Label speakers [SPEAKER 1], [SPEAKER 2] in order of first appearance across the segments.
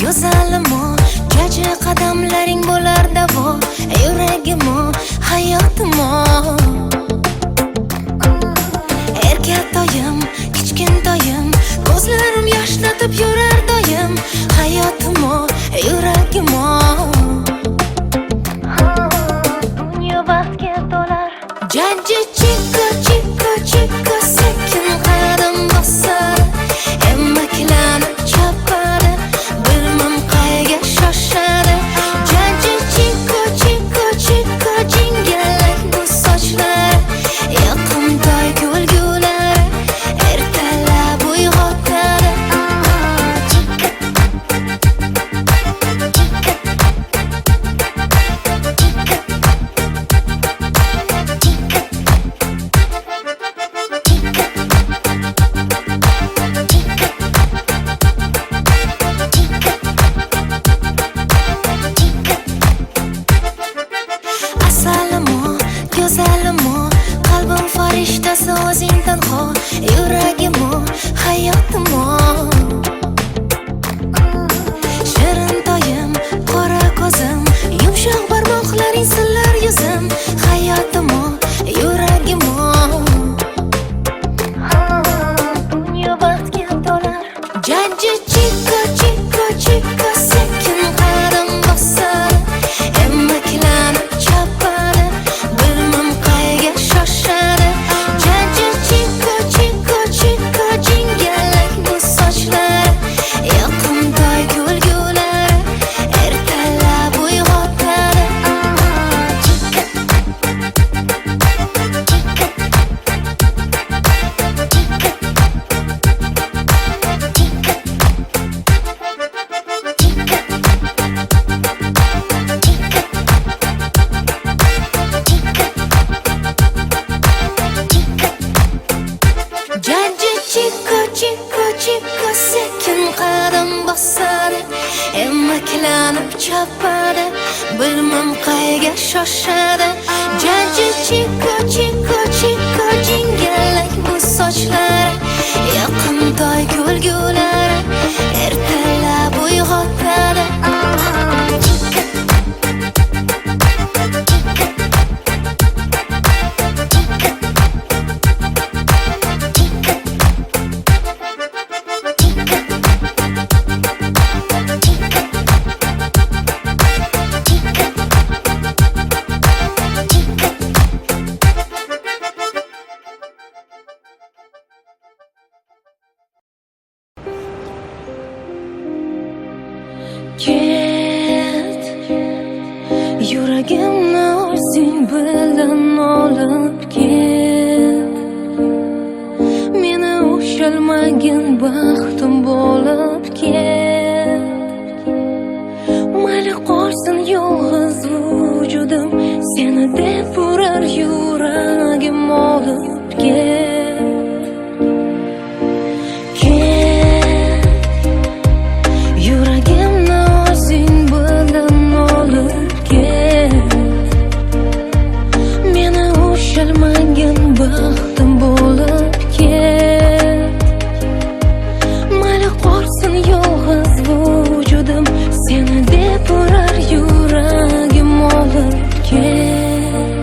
[SPEAKER 1] Go'zalimo, kecha qadamlaring bo'lar davo, yuragimo, hayotimo. Erkatoyim, kichkintoyim, ko'zlarim yoshlatib yurar doim, hayotimo, yuragimo. Dunyo baxtga to'lar. Jajji chikka chikka chikka sekin qadam bosar, emmaklanib chopadi. Bilmam qayga shoshadi. Jajji chikka chikka chikka jingalak bu sochlar, yoqimtoy kulgulari ertalab uyg'otadi. Go'zalimo, qalbim farishtasi o'zing tanho, yuragimo, hayotimo. Shirintoyim, qora ko'zim, yumshoq barmoqlaring sillar yuzim, hayotimo, yuragimo. Dunyo baxtga to'lar. Jajji chikka chikka chikka sekin qadam bosar, emmaklanib chopadi. Bilmam qayga shoshadi. Jajji chikka chikka chikka jingalak bu sochlar, yoqimtoy kulgulari ertalab uyg'otadi. Jajji chikka chikka chikka sekin qadam bosadi, emmaklanib chopadi. Bilmam qayga shoshadi. Jajji chikka chikka chikka jingalak bu sochlar, yoqimtoy kulgulari ertalab uyg'otadi. Ket, yuragimni o'zing bilan olib ket. Meni ushalmagin baxtim bo'lib ket. Mayli qolsin yolg'iz vujudim, seni deb urar yuragim olib ket. Baxtim bo'lib ket. Mayli qolsin yolg'iz vujudim, seni deb urar yuragim olib ket.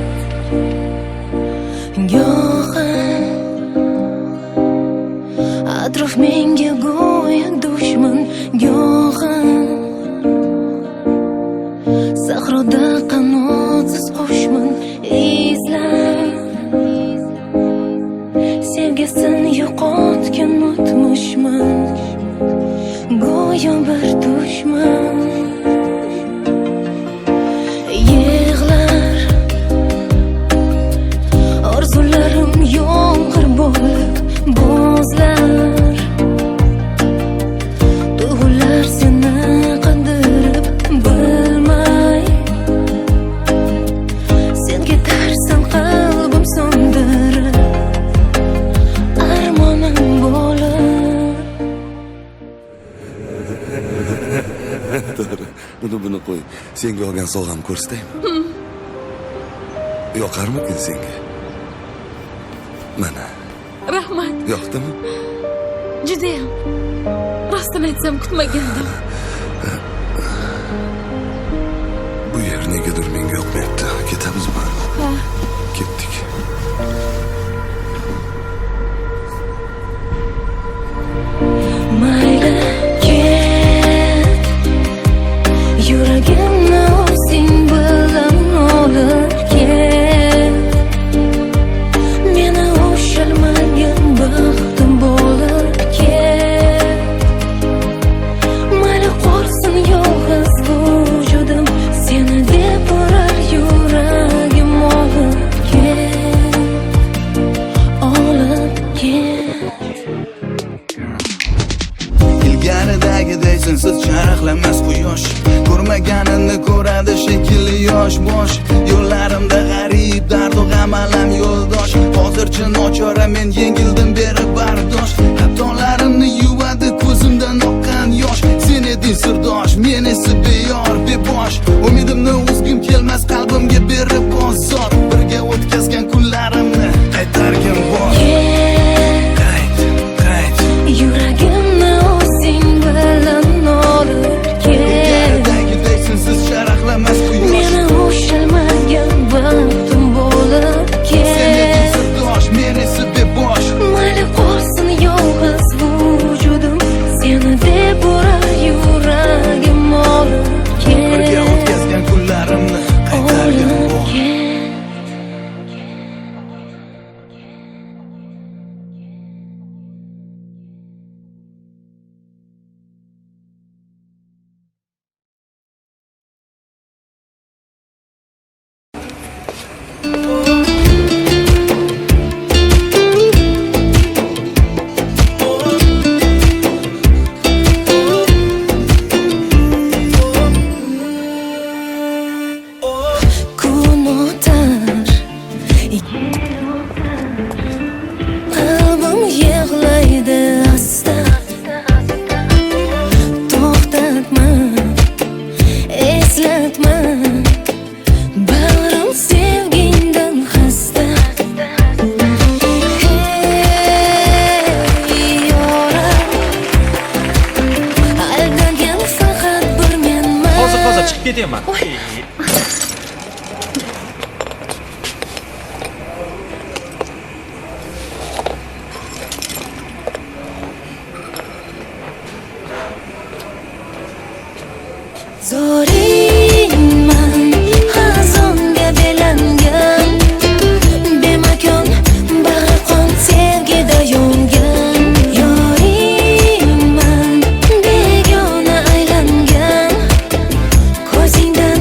[SPEAKER 2] Senga olgan sovg'amni ko'rsataymi? Yoqarmikin senga? Mana.
[SPEAKER 3] Rahmat.
[SPEAKER 2] Yoqdimi?
[SPEAKER 3] Judayam. Rostini aytsam kutmagandim.
[SPEAKER 2] Bu yer negadir menga yoqmayapti. Ketamizmi?
[SPEAKER 3] Ha.
[SPEAKER 2] Ketdik.
[SPEAKER 1] Mayli ket, yuragimni o'zing bilan olib ket. Meni ushalmagan baxtim bo'lib ket. Mayli qolsin yolg'iz vujudim, seni deb urar yuragim olib ket, olib ket.
[SPEAKER 4] Ilgaridagiday sensiz charaqlamas quyosh, ko'rmaganini ko'radi shekilli yosh bosh. Yo'llarimda g'arib dardu g'am alam yo'ldosh. Hozircha nochora men yengildim berib bardosh. Xatolarimni yuvadi ko'zimdan oqqan yosh. Sen eding sirdosh, men esa beyor bebosh. Umidimni uzgim kelmas qalbimga berib bozor. Birga o'tkazgan kunlarimni qaytargin bor. Qayt.
[SPEAKER 1] Yuragimni o'zing bilan olib ket.
[SPEAKER 4] Ilgaridagiday sensiz charaqlamas quyosh.
[SPEAKER 1] Meni ushalmagan baxtim bo'lib
[SPEAKER 4] Sen eding
[SPEAKER 1] ket.
[SPEAKER 4] sirdosh, men esa bebosh.
[SPEAKER 1] Mayli qolsin yolg'iz vujudim, seni deb urar yuragim olib
[SPEAKER 4] Birga
[SPEAKER 1] ket,
[SPEAKER 4] o'tkazgan kunlarimni qaytargin
[SPEAKER 1] olib
[SPEAKER 4] bor.
[SPEAKER 1] ket. Kun o'tar, qalbim yig'laydi asta. To'xtatma, eslatma, bag'rim sevgingdan xasta. Hey yoram, aldagan faqat bir menman.
[SPEAKER 5] Hozir chiqib ketaman.
[SPEAKER 1] Zoringman, xazonga belangan, bemakon bag'ri qon sevgida yongan. Yoringman, begona aylangan, ko'zingdan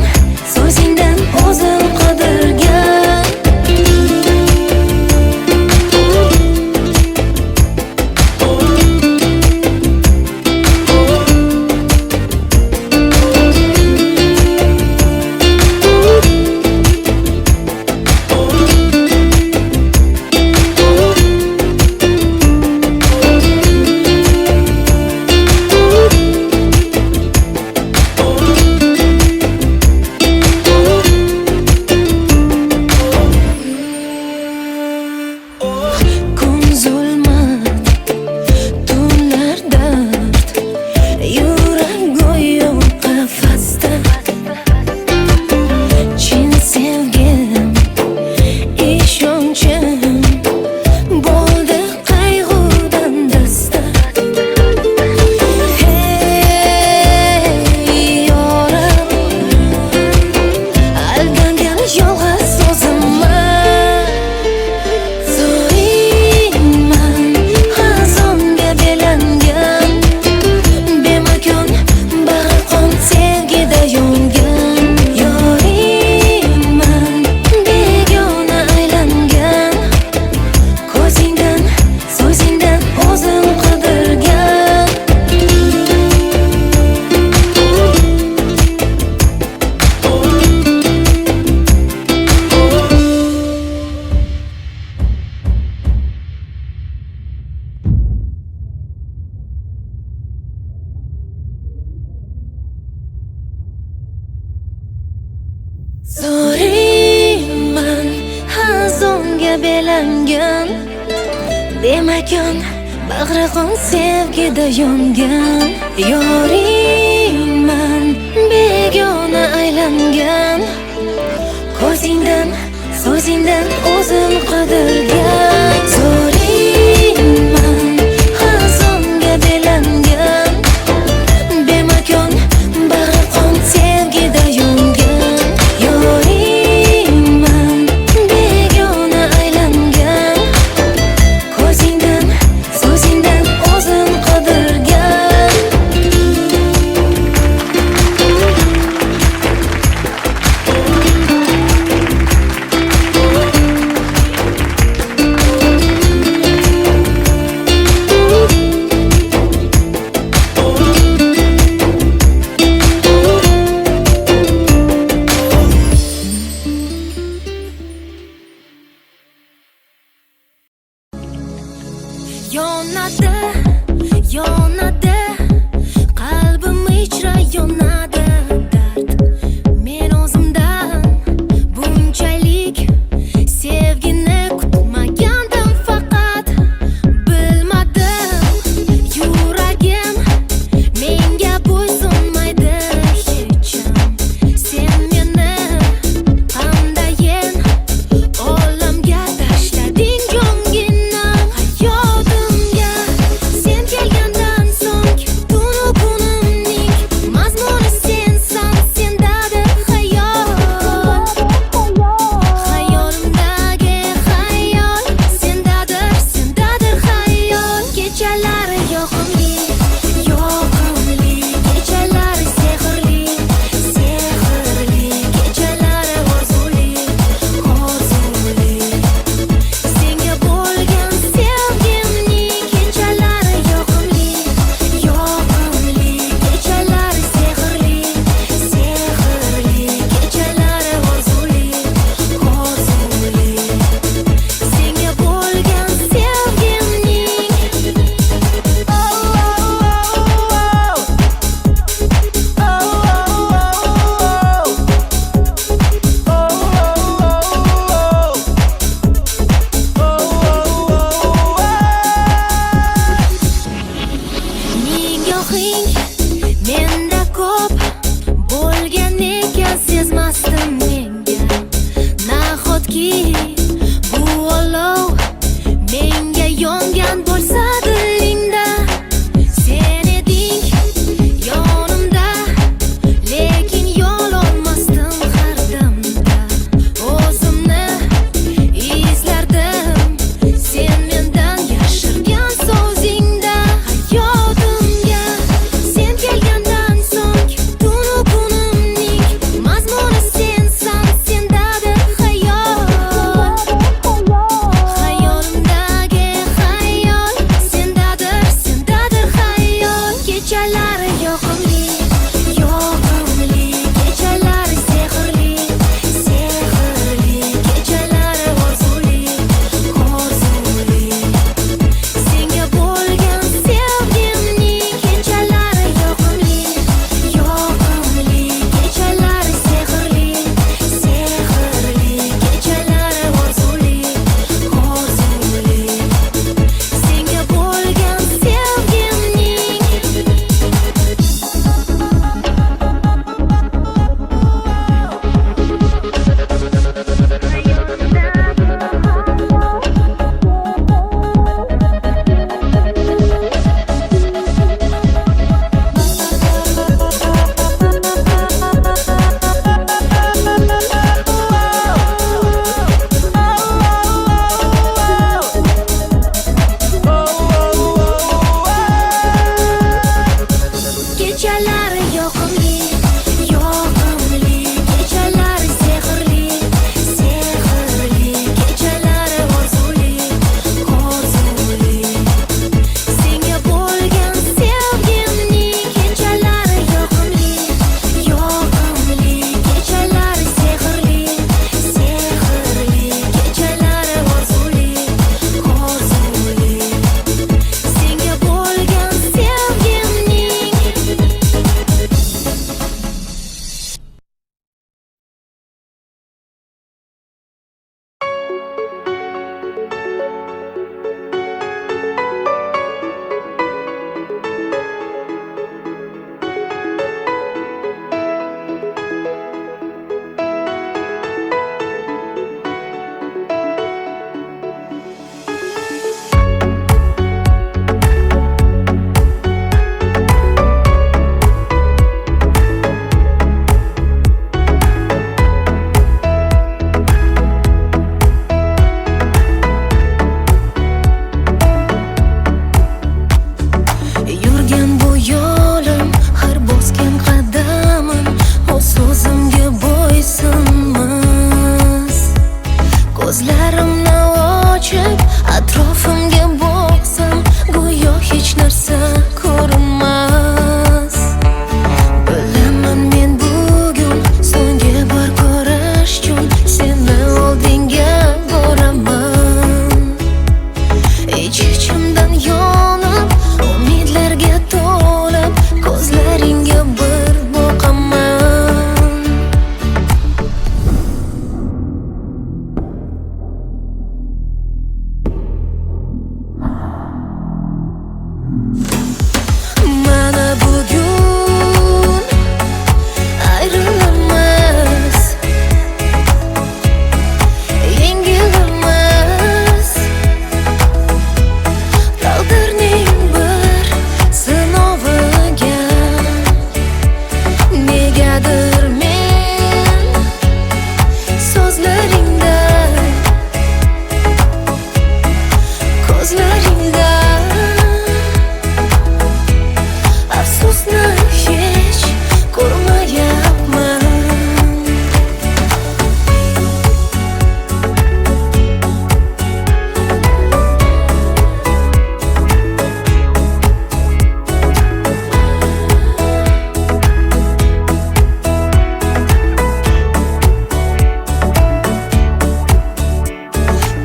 [SPEAKER 1] aylangan Demakon bag'ri qon sevgida yongan Yoringman begona aylangan Ko'zingdan, so'zingdan o'zim qidirgan Zo'ringman xazonga belangan Bemakon bag'ri qon sevgida yongan Yoringman begona aylangan Ko'zingdan, so'zingdan o'zim qidirgan Yonadi qalbim ichra yonadi dard Men o'zimdan bunchalik sevgini kutmagandim faqat bilmadim yuragim menga bo'ysunmaydi hecham Sen meni qandayin olamga tashlading jonginam hayotimga Sen kelgandan so'ng tunu kunimning mazmuni sensan sendadir xayol Xayolimdagi xayol sendadir xayol Kechalari yoqimli Kechalari sehrli Kechalari orzuli Senga bo'lgan sevgimning kechalari yoqimli Kechalari sehrli Kechalari orzuli Senga bo'lgan Nigohing menda ko'p bo'lgan ekan sezmasdim menga Nahotki bu olov menga yongan bo'lsa dilingda Sen eding yonimda lekin yo'l olmasdim har damda O'zimni izlardim sen mendan yashirgan so'zingda Hayotimga sen kelgandan so'ng tunu kunimning mazmuni sensan sendadir xayol Ko'zlarimni ochib atrofimga boqsam, go'yo hech narsa ko'rinmas. Bilaman men bugun so'nggi bor ko'rish uchun seni oldinga boraman. Ich-ichimdan yonib, umidlarga to'lib, ko'zlaringga bir boqaman. Mana bugun ayrilamiz, yengilamiz. Taqdirning bir sinoviga negadir men so'zlaringda, ko'zlaringda afsusni hech ko'rmayapman.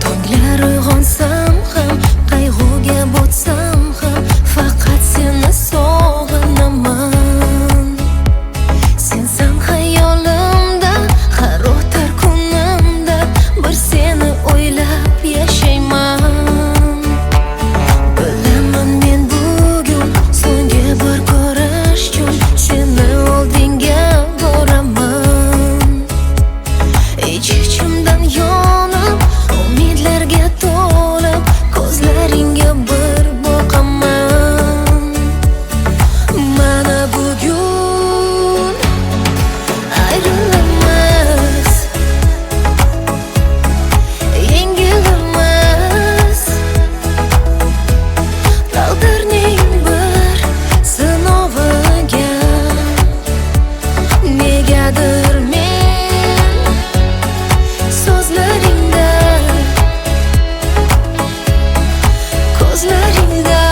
[SPEAKER 1] Tonglar uyg'onsam ham, qayg'uga botsam ham, faqat seni sog'inaman. Sensan xayolimda, har o'tar kunimda bir seni o'ylab yashayman. Bilaman men bugun so'nggi bor ko'rish uchun seni oldinga boraman. Ich-ichimdan yonib, umidlarga to'lib, ko'zlaringga bir boqaman. Mana bugun ayrilamiz, yengilamiz. Taqdirning bir sinoviga negadir men so'zlaringda, ko'zlaringda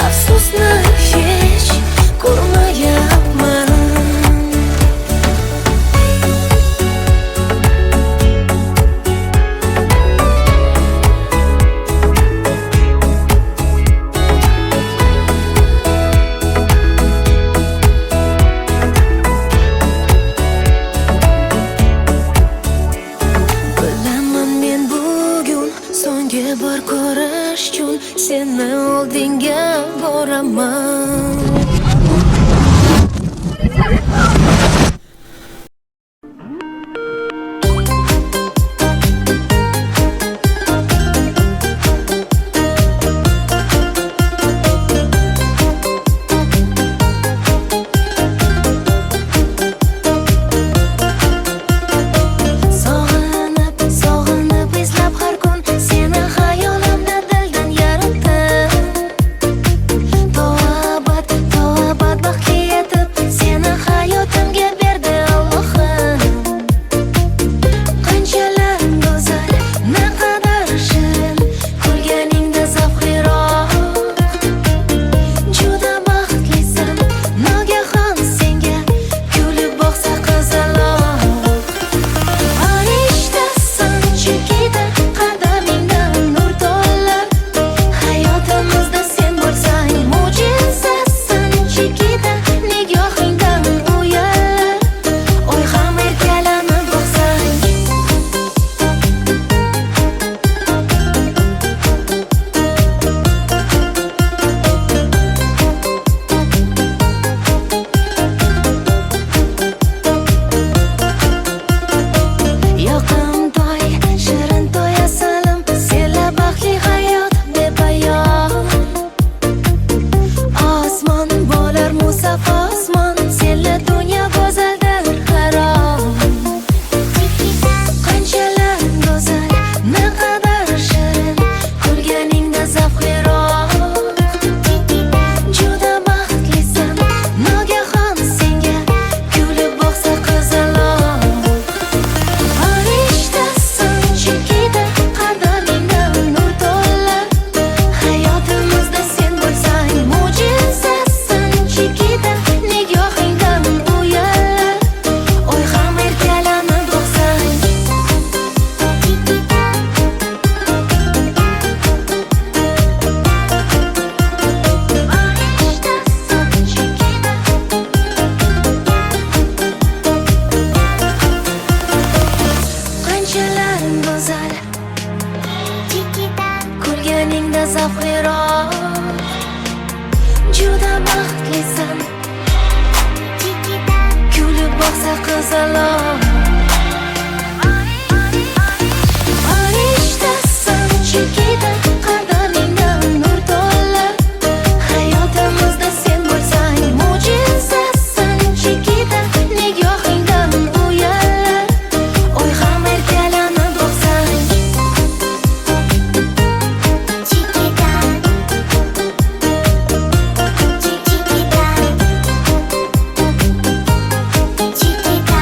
[SPEAKER 1] afsusni hech ko'rmayapman. Bilaman men bugun so'nggi bor ko'rish uchun seni oldinga boraman. Sog'inib, sog'inib izlab har kun seni xayolimda dildan yaratdim. To'g'ri zavqliroq. Juda baxtlisan, kulib boqsa qizaloq. Farishtasan Chikita, qadamingdan nur to'lar. Hayotimizda sen bo'lsang mo'jizasan Chikita, nigohingdan uyallar. Oy ham erkalanib boqsang Chikita, Chikita, Chikita.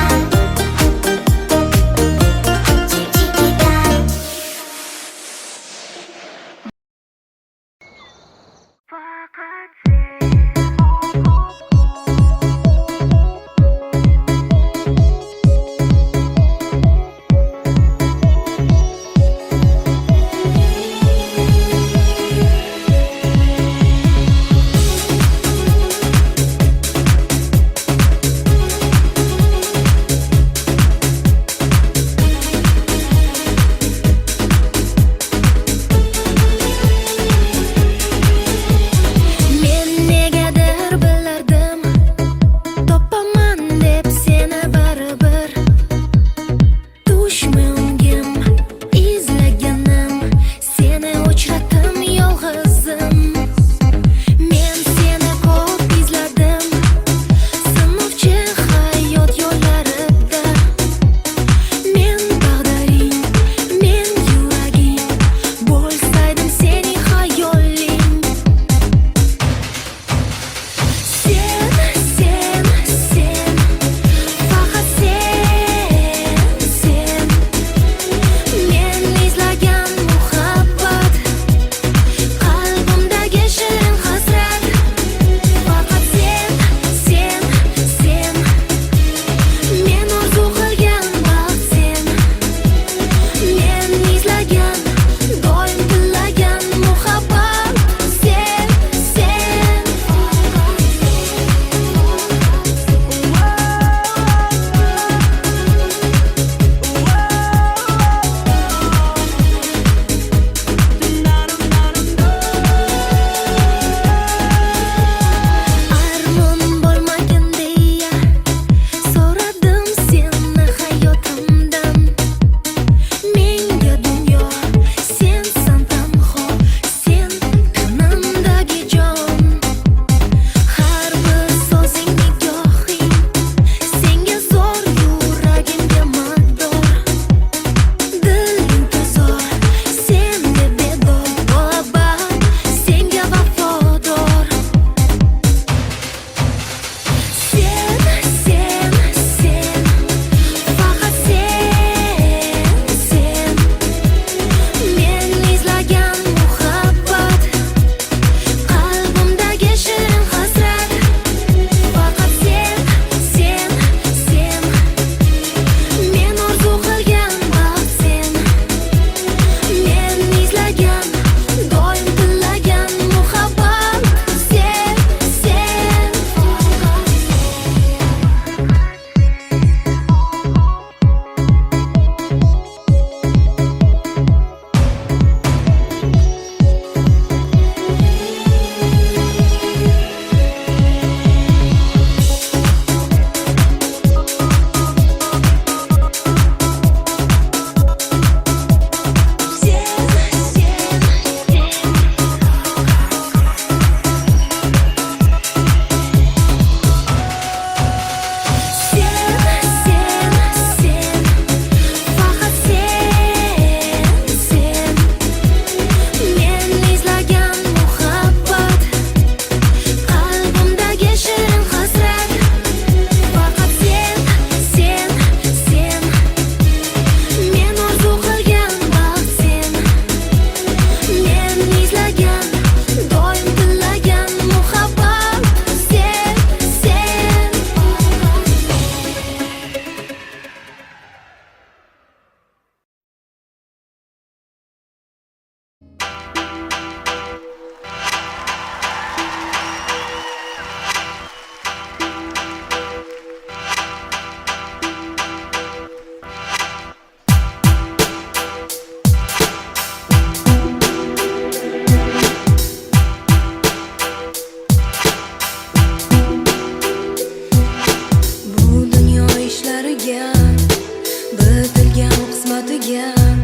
[SPEAKER 5] bilmagan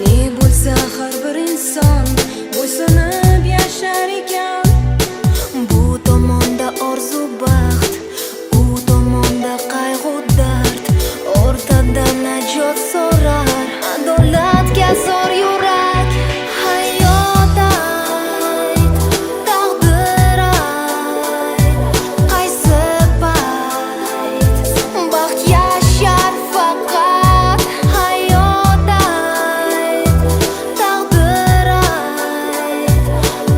[SPEAKER 5] ne bo'lsa har bir inson bo'ysunib yashar ekan. Bu tomonda orzu baxt, u tomonda qayg'u dard, o'rtada najot so'rar adolatga zor yurak. Hayot ayt, taqdir ayt, qaysi payt baxt yashar faqat. Hayot ayt, taqdir ayt,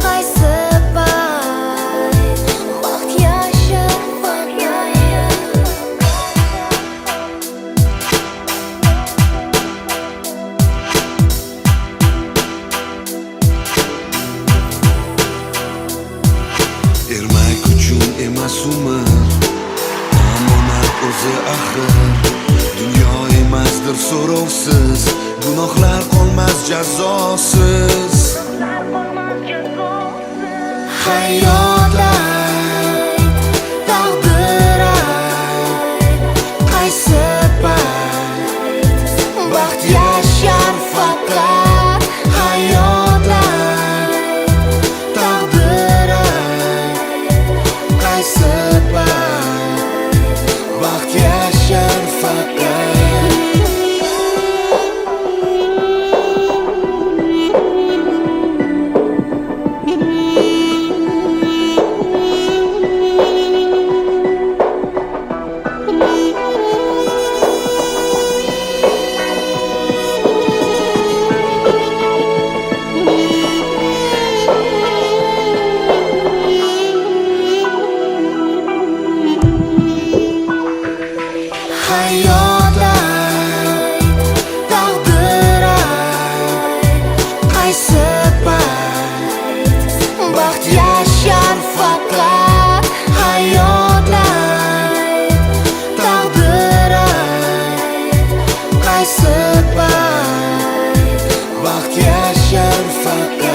[SPEAKER 5] qaysi payt baxt yashar faqat.
[SPEAKER 2] Ermak uchun emas umr, omonat o'zi axir. Dunyo emasdir so'rovsiz, gunohlar qolmas jazosiz.
[SPEAKER 1] Hayot ayt, taqdir ayt, qaysi payt baxt yashar faqat. Hayot ayt, taqdir ayt, qaysi payt baxt yashar faqat. Hayot ayt, taqdir ayt, qaysi payt baxt yashar faqat. Hayot ayt, taqdir ayt, qaysi payt baxt yashar faqat.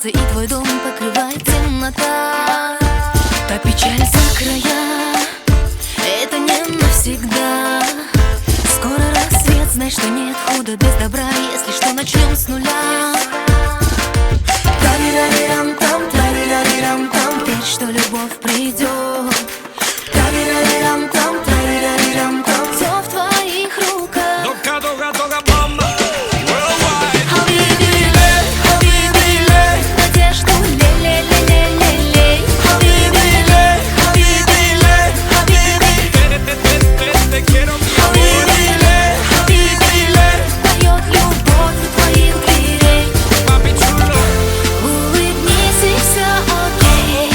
[SPEAKER 5] сердце, и твой дом покрывает темнота. Та печаль за края, это не навсегда. Скоро рассвет, знай, что нет худа без добра. Если что, начнем с нуля. Тарирарирам-там, тарирарирам-там, верь, что любовь придет. Тарирарирам-там, тарирарирам-там, все в твоих руках. Хабиби-лей, хабиби-лей, надежду лей-лей-лей-лей-лей. Хабиби-лей, хабиби-лей, хабиби. Хабиби-лей, хабиби-лей, поет любовь у твоих дверей. Улыбнись, и все окей.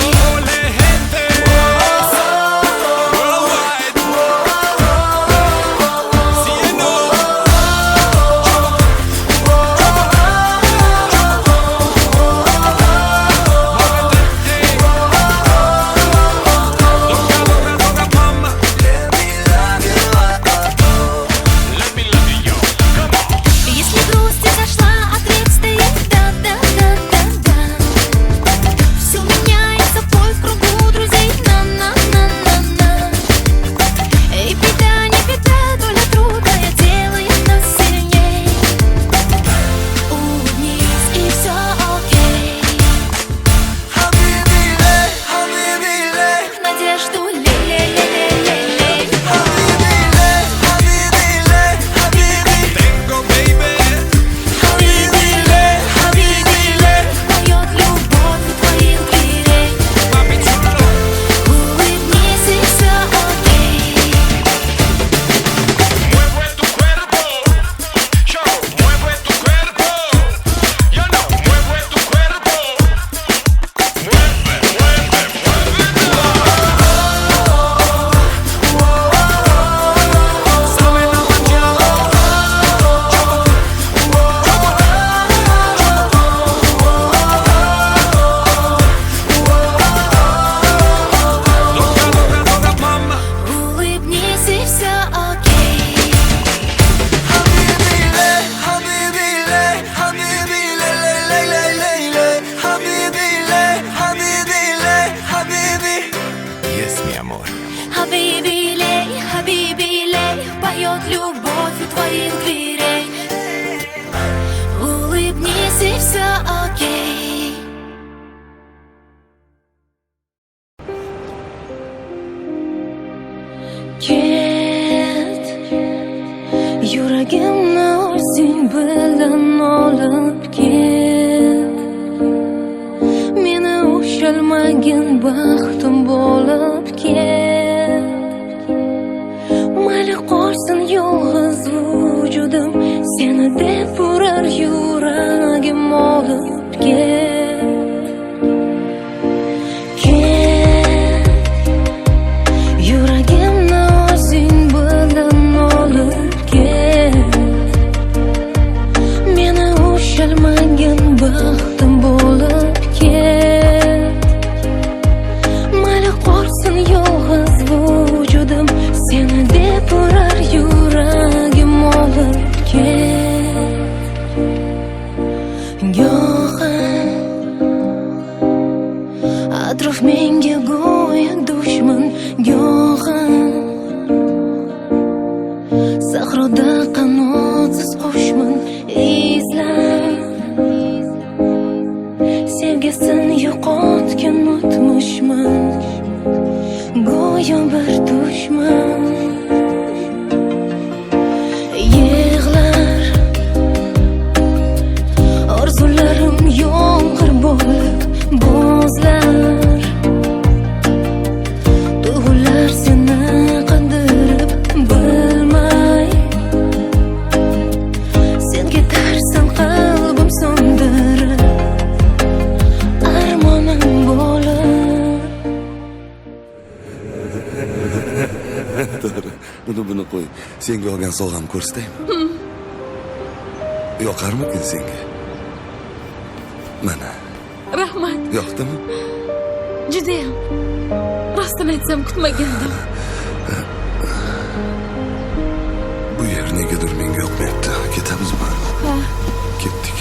[SPEAKER 5] Если грусть изошла, ответ стоит да-да-да-да-да. Все меняется, бой в кругу друзей, на-на-на-на-на. И беда, не беда, доля трудная делает нас сильней. Улыбнись, и все окей.
[SPEAKER 4] Хабиби-лей, хабиби-лей,
[SPEAKER 5] Надежду лей-лей-лей-лей-лей.
[SPEAKER 4] хабиби-лей, хабиби-лей, хабиби.
[SPEAKER 5] Хабиби-лей, хабиби-лей, поет любовь у твоих дверей. Улыбнись, и все окей.
[SPEAKER 6] Mueve tu cuerpo, yo mueve tu cuerpo, yo no mueve tu cuerpo, mueve, mueve, sabe la mañana, toca mama.
[SPEAKER 5] Улыбнись, и все окей.
[SPEAKER 4] Хабиби-лей, хабиби-лей, хабиби-лей-лей-лей-лей-лей. Хабиби-лей, хабиби-лей, хабиби.
[SPEAKER 2] Есть, mi amor.
[SPEAKER 5] Хабиби-лей, хабиби-лей, поет любовь у твоих дверей. Улыбнись, и все окей. Ket, yuragimni o'zing bilan olib ket. Meni ushalmagin baxtim bo'lib ket. Mayli qolsin yolg'iz vujudim, seni deb urar yuragim olib ket. Ket, yuragimni o'zing bilan olib ket. Meni ushalmagin baxtim bo'lib ket. Mayli qolsin yolg'iz vujudim, seni deb urar yuragim olib ket. Go'yo atrof menga go'yo dushman, go'yo sahroda qanotsiz qushman. Izlab sevgisini yo'qotgan o'tmishman, go'yo bir dushman. Yig'lar orzularim yomg'ir bo'lib bo'zlar. Tuyg'ular seni qandirib bilmay, sen ketarsan qalbim so'ndirib, armonim bo'lib.
[SPEAKER 2] Buni qo'y. Senga olgan sovg'am ko'rsataymi? Yoqarmikin senga? Mana,
[SPEAKER 3] Rahmat.
[SPEAKER 2] yoqdimi?
[SPEAKER 3] Judayam. Rostini aytsam kutmagandim.
[SPEAKER 2] Bu yer negadir menga yoqmayapti. Ketamizmi?
[SPEAKER 3] Ha,
[SPEAKER 2] Ketdik.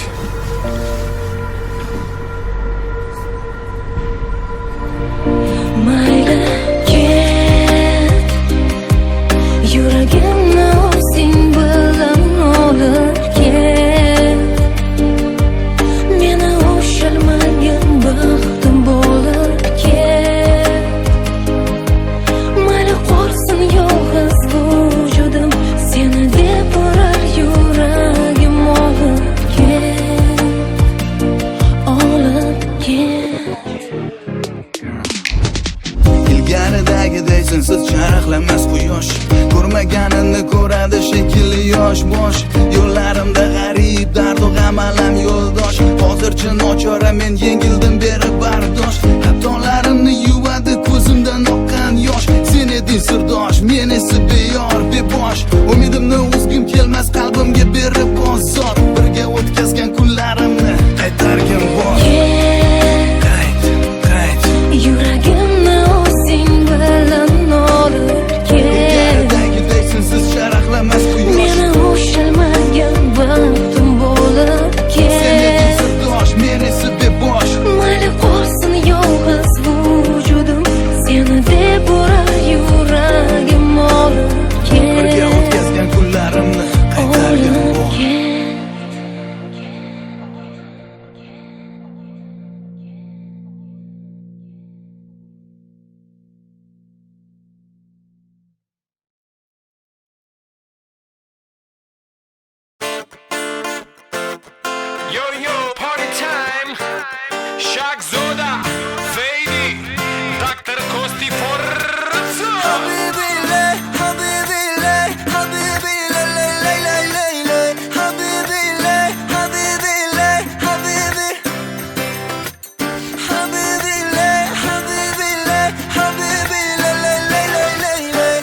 [SPEAKER 4] yosh bosh Yo'llarimda g'arib dardu g'am alam yo'ldosh Hozircha nochora men yengildim beri bardosh Xatolarimni yuvadi ko'zimdan oqqan yosh Sen eding sirdosh men esa beyor bebosh Umidimni uzgim kelmas qalbimga berib bozor Birga o'tkazgan kunlarimni qaytargin bor
[SPEAKER 5] Yuragimni o'zing bilan olib kel
[SPEAKER 4] Ilgaridagidek sensiz sharaqlamas quyosh
[SPEAKER 5] Meni ushalmagan vaqtim bo'lib
[SPEAKER 4] Sen
[SPEAKER 5] kel
[SPEAKER 4] eding sirdosh men esa bebosh
[SPEAKER 5] Mayli qolsin yolg'iz vujudim Seni deb urar yuragim olib
[SPEAKER 4] Birga
[SPEAKER 5] kel
[SPEAKER 4] o'tkazgan kunlarimni qaytargin
[SPEAKER 5] Olib
[SPEAKER 4] bor
[SPEAKER 5] kel
[SPEAKER 6] Yo, yo, party time. Shaq Zoda, Fady, Dr. Kosti Forza.
[SPEAKER 4] Habibi lay, Habibi lay, Habibi lay, lay, lay, lay, lay, lay. Habibi lay, Habibi lay, Habibi. Habibi lay, Habibi lay, Habibi lay, lay, lay, lay, lay, lay.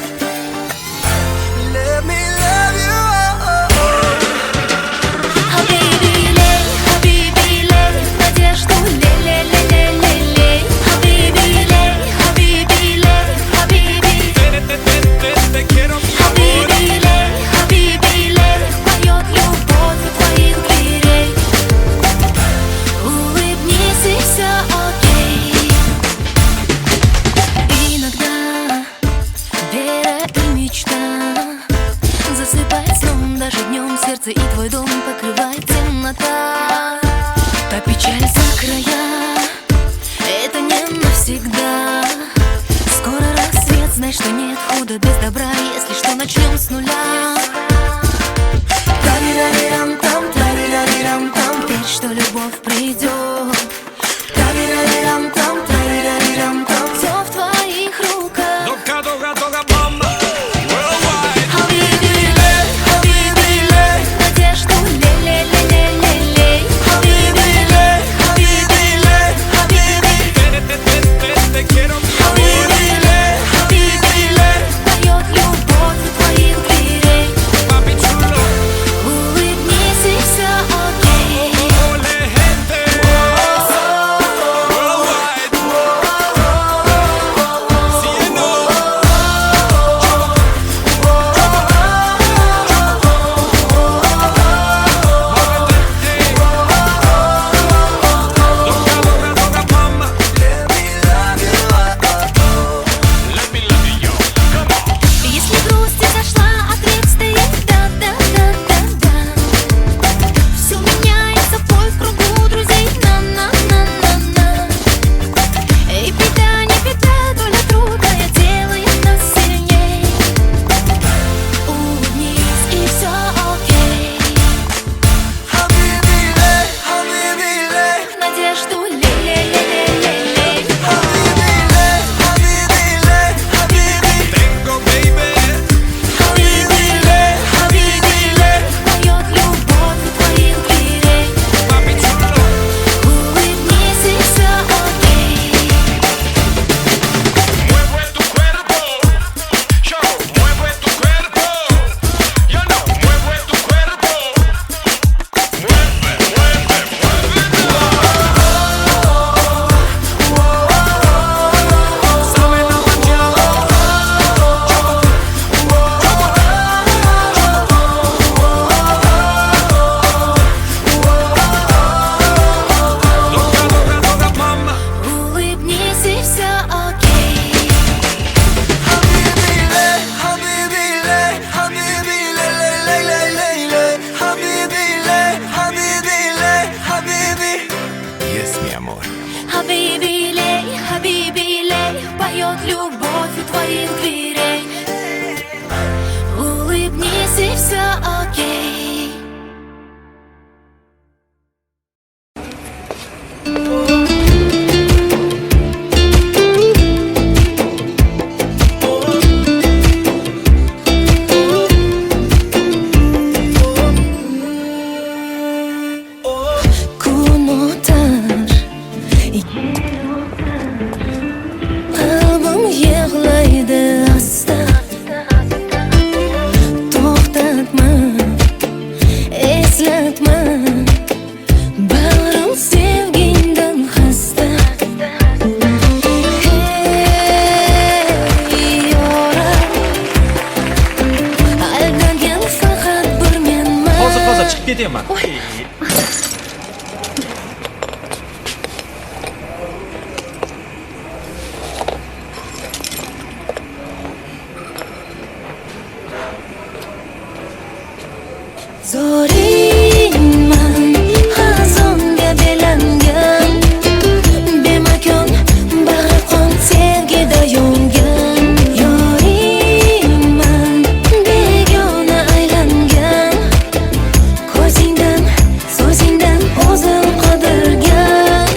[SPEAKER 4] Let me love you, oh, oh, oh.
[SPEAKER 5] Habibi lay, Habibi lay, надежду лей-лей-лей-лей-лей. Habibi lay, Habibi lay, Habibi.
[SPEAKER 6] Te quiero, mi amor.
[SPEAKER 5] Habibi lay, Habibi lay, поет любовь у твоих дверей. Улыбнись и все окей. Иногда вера и мечта засыпает сном даже днем сердце и твой дом покрывает темнота. Та печаль за края, это не навсегда. Скоро рассвет, знай, что нет худа без добра. Если что, начнем с нуля. Тарирарирам-там, тарирарирам-там, верь, что любовь придет. Тарирарирам-там, тарирарирам-там, все в твоих руках.
[SPEAKER 6] Doga, doga, doga, mama. Worldwide.
[SPEAKER 5] Habibi lay, Habibi lay, надежду unutman. Bag'rim sevgingdan xasta. Hey yoram, aldangan faqat bir menman.
[SPEAKER 7] Hozir chiqib ketaman.
[SPEAKER 5] Zoringman, xazonga belangan, bemakon bag'ri qon sevgida yongan. Yoringman, begona aylangan, ko'zingdan, so'zingdan o'zim qidirgan.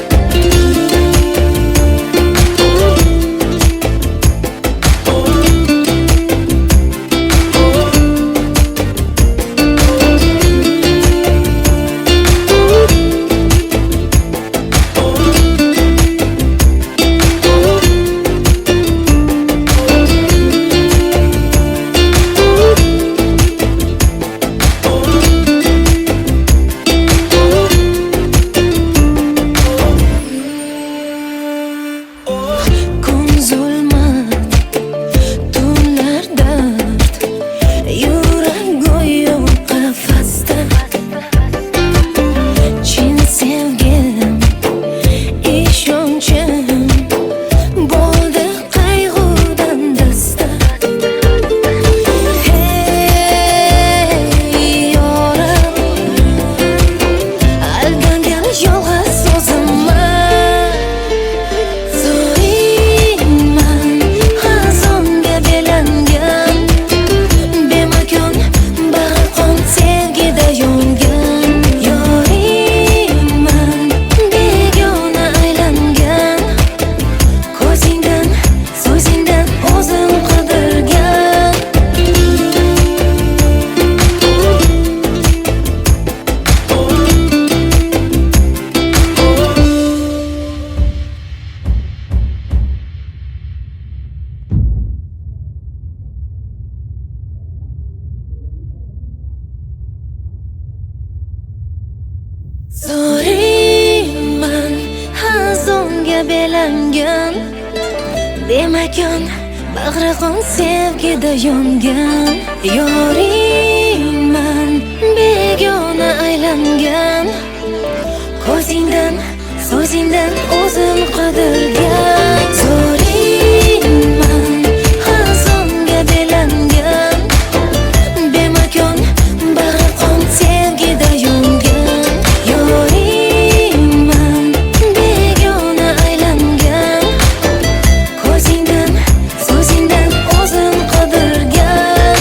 [SPEAKER 5] Kun zulmat, tunlar dard, yurak go'yo qafasda. Chin sevgim, ishonchim bo'ldi qayg'udan dasta. Hey yoram, aldangan yolg'iz o'zimman. Zoringman, xazonga belangan, bemakon bag'ri qon sevgida yongan. Yoringman, begona aylangan, ko'zingdan, so'zingdan o'zim qidirgan. Zoringman, xazonga belangan, bemakon bag'ri qon sevgida yongan. Yoringman, begona aylangan, ko'zingdan, so'zingdan o'zim qidirgan. Zoringman, xazonga belangan, bemakon bag'ri qon sevgida yongan. Yoringman, begona aylangan, ko'zingdan, so'zingdan o'zim qidirgan.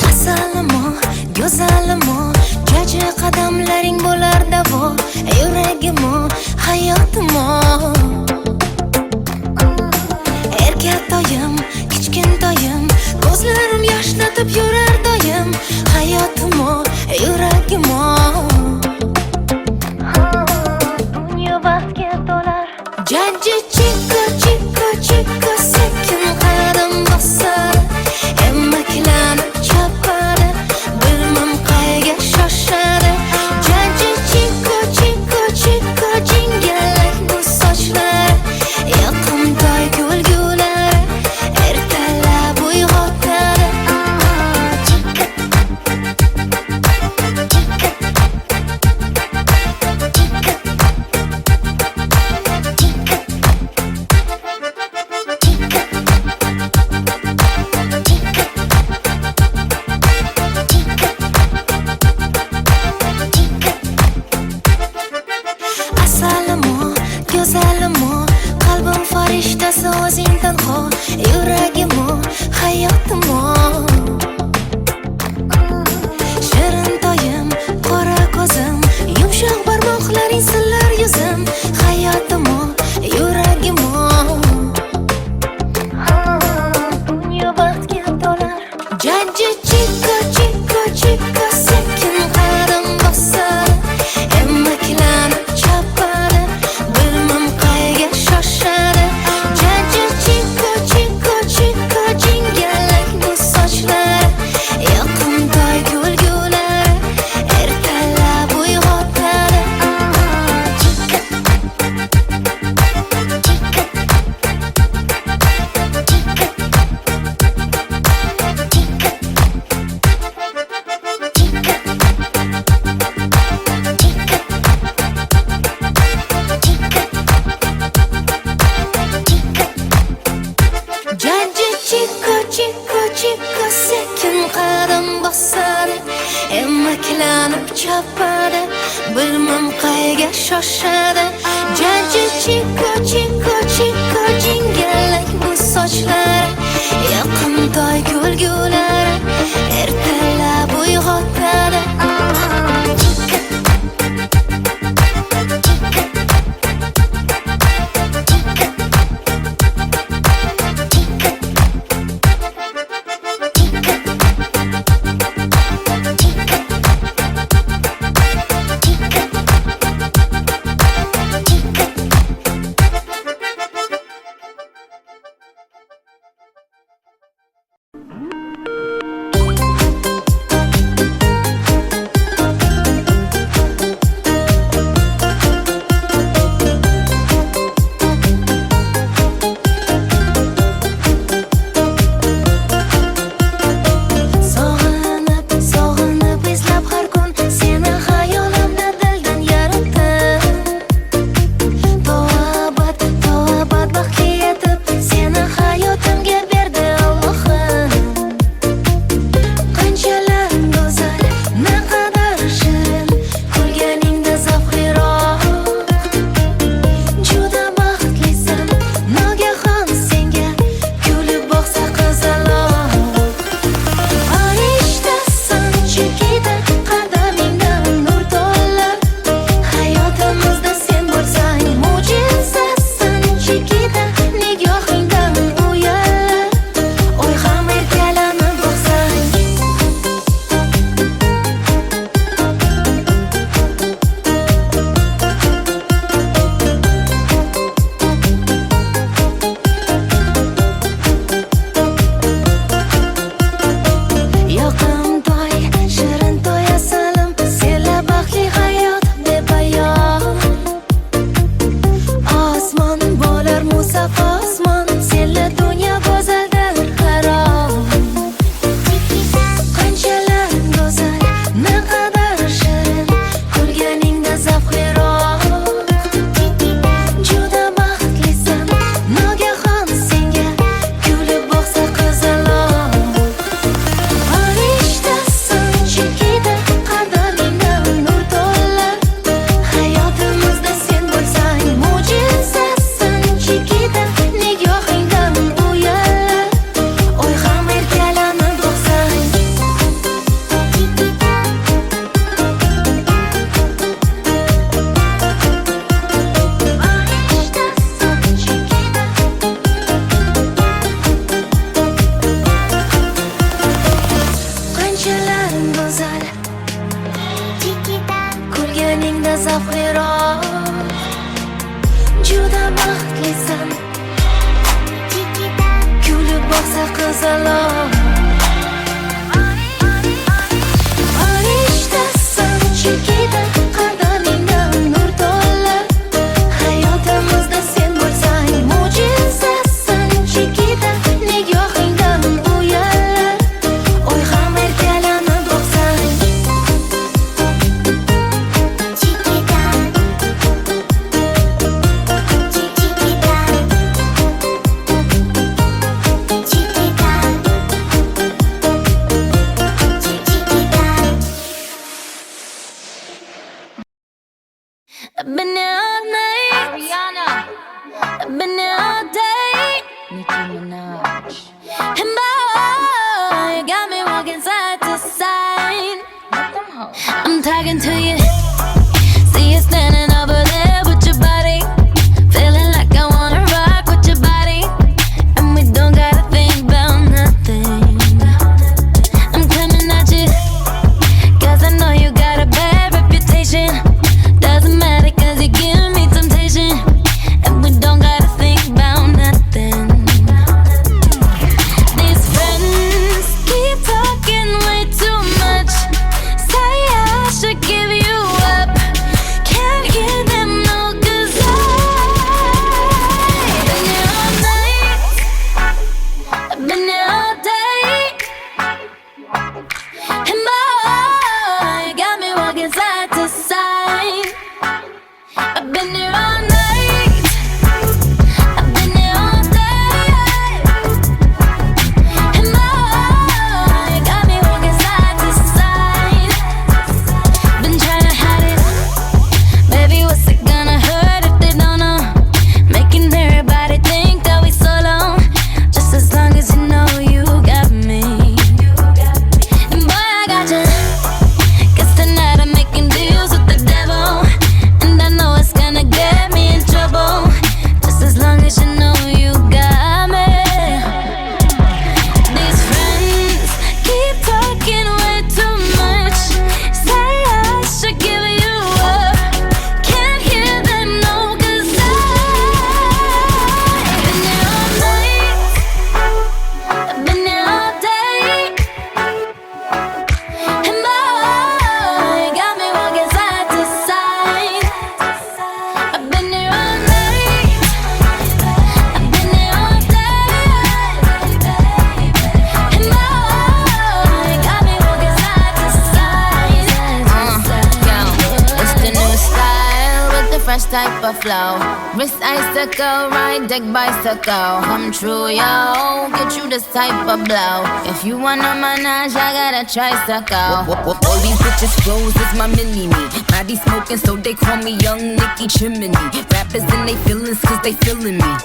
[SPEAKER 5] Asalimo, go'zalimo, jaji qadamlaring bo'lar davo. Yuragimo, hayotimo, erkatoyim, kichkintoyim, ko'zlarim yoshlatib yurar doim. Hayotimo, yuragimo, dunyo vaqtga to'lar. Jaji chiko, chiko, chiko, sekin qadam bosar, emaklanib chopadi, bilmam qayga shoshadi. Jaji chiko, chiko, chiko, jingalak bu sochlar, yoqimtoy kulgulari ertalab uyg'otadi. yonib chopadi, bilmam qayga shoshadi. Janji chiko chiko chiko jingalak bu sochlari, yaqintoy kulgulari ertalab uyg'otadi. Give you fresh type of flow. Wrist icicle, ride deck bicycle. Come true, yo, get you this type of blow. If you wanna manage, I got a tricycle. All these bitches flows is my mini-me. Body smoking, so they call me Young Nicky Chimney. Rappers in they feelings, cause they feeling me.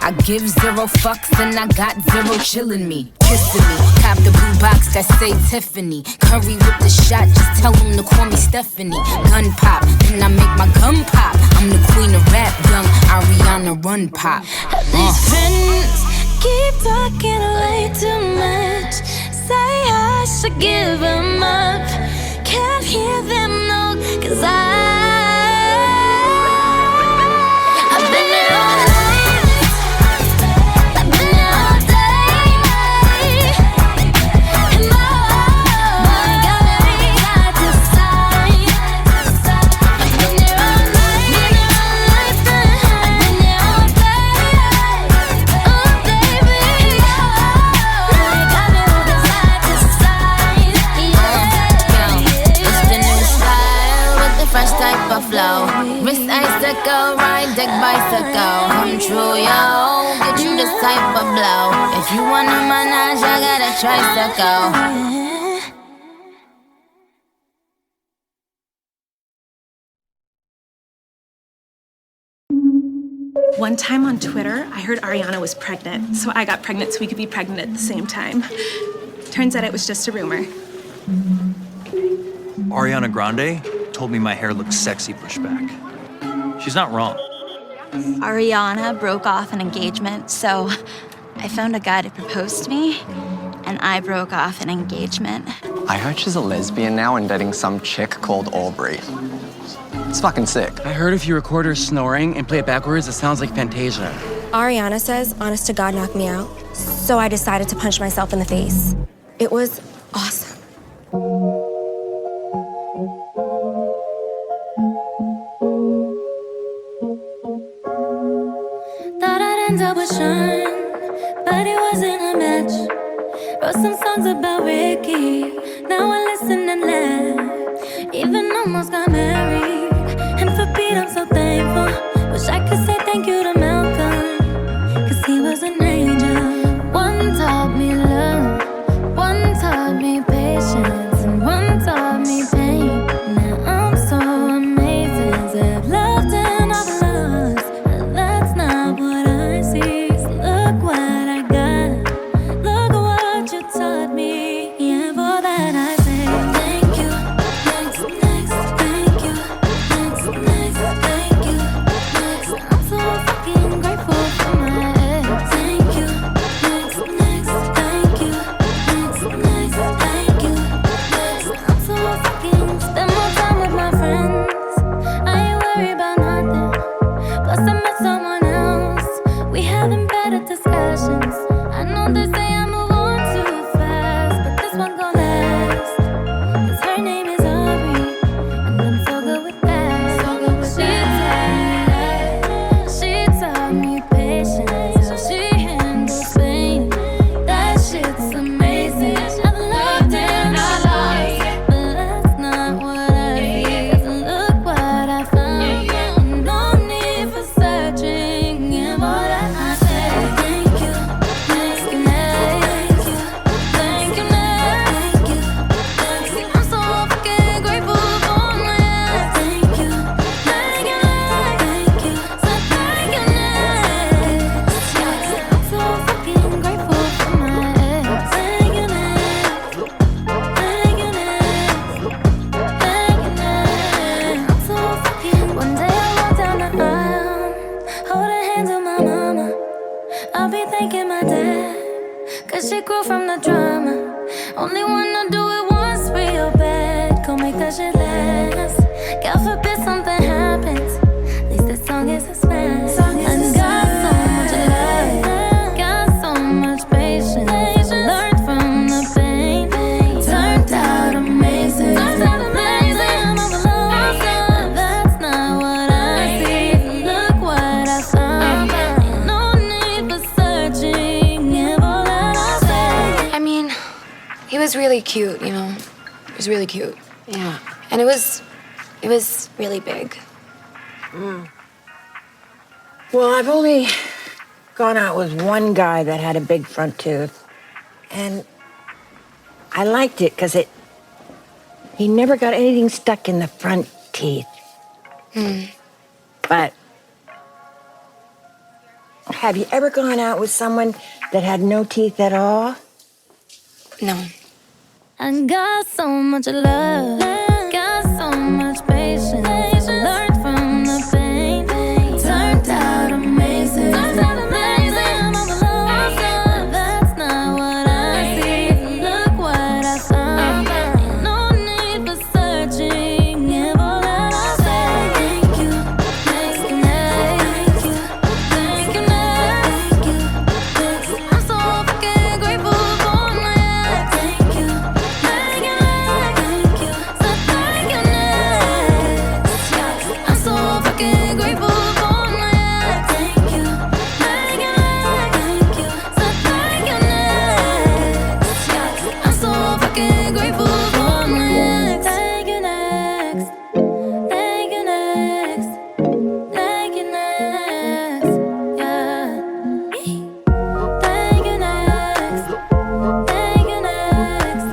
[SPEAKER 5] I give zero fucks and I got zero chillin' me. Kissing me, cop the blue box that say Tiffany. Curry with the shot, just tell them to call me Stephanie. Gun pop, then I make my gun pop. I'm the queen of rap, young Ariana Run Pop.
[SPEAKER 1] These friends keep talking way too much. Say I should give them up. Can't hear them, no, cause I've been there all night. I've been there all day. And got me side to side. I've been there all night. I've been there all day. Oh baby, got me side to side.
[SPEAKER 5] It's the new style with the fresh type of flow. Wrist icicle, ride deck bicycle. Come true, yo, get you this type of blow. If you wanna manage, I got a tricycle.
[SPEAKER 7] One time on Twitter, I heard Ariana was pregnant, so I got pregnant so we could be pregnant at the same time. Turns out it was just a rumor.
[SPEAKER 8] Ariana Grande told me my hair looks sexy pushed back. She's not wrong.
[SPEAKER 9] Ariana broke off an engagement, so I found a guy to propose to me, and I broke off an engagement.
[SPEAKER 10] I heard she's a lesbian now and dating some chick called Aubrey. It's fucking sick.
[SPEAKER 11] I heard if you record her snoring and play it backwards, it sounds like Fantasia.
[SPEAKER 12] Ariana says, honest to God, knocked me out. So I decided to punch myself in the face. It was awesome.
[SPEAKER 1] Thought I'd end up with Sean, but it wasn't a match. Wrote some songs about Ricky, now I listen and laugh. Even almost got married, and for Pete I'm so thankful. Wish I could say thank you to Malcolm, cause he was an angel. One taught me love, one taught me patience, and one taught me pain. Now I'm so amazing to have loved and I've lost, but that's not what I see. So look what I got, look what you taught me. Yeah, for that I say thank you. Next, thank you. Next, thank you. Next, I'm so fucking grateful for my ex. Thank you. Next, thank you. Next, thank you. Next, I'm so fucking spend more time with my friends. I ain't worried about nothing. Plus I met someone else. We having better discussions. I know they say I move on too fast, but this one gon' last. Cause her name is Aubrey, and I'm so good with that. She taught me patience, how she handles pain. That shit's amazing. I've loved and I lost, but that's not what I see. Cause look what I found, no need for searching. Yeah, for that I say thank you. Thank you, thank you, thank you. I'm so fucking grateful for my ex. Thank you, thank you, thank you. So thank you, I'm so fucking grateful for my ex. Thank you, thank you, I'm so fucking. One day I walk down the aisle, holding hands with my mama. I'll be thanking my dad, cause she grew from the drama. Only wanna do it once real bad, gon' make that shit last. God forbid something happens, at least this song is a smash. I got so much love, got so much patience. Learned from the pain, turned out amazing. I'm overlost, but that's not what I see. Look what I found, no need for searching. Yeah, for that I say.
[SPEAKER 12] I mean, he was really cute, you know. He was really cute. Yeah. And it was really big.
[SPEAKER 13] Well, I've only gone out with one guy that had a big front tooth. And I liked it because he never got anything stuck in the front teeth. But have you ever gone out with someone that had no teeth at all?
[SPEAKER 12] No.
[SPEAKER 1] I got so much love, got so much patience. Learned from the pain, turned out amazing. That's not what I see. Look what I found. Ain't no need for searching. Give all that I say. Thank you, thank you, thank you, thank you, thank you. I'm so fucking grateful for my life. Thank you, thank you, thank you, so thank you next. I'm so fucking grateful for my life. Thank you, thank you, thank you, so thank you next. I'm so fucking grateful for my ex. Thank you next. Thank you next. Thank you next. Yeah. Thank you next. Thank you next.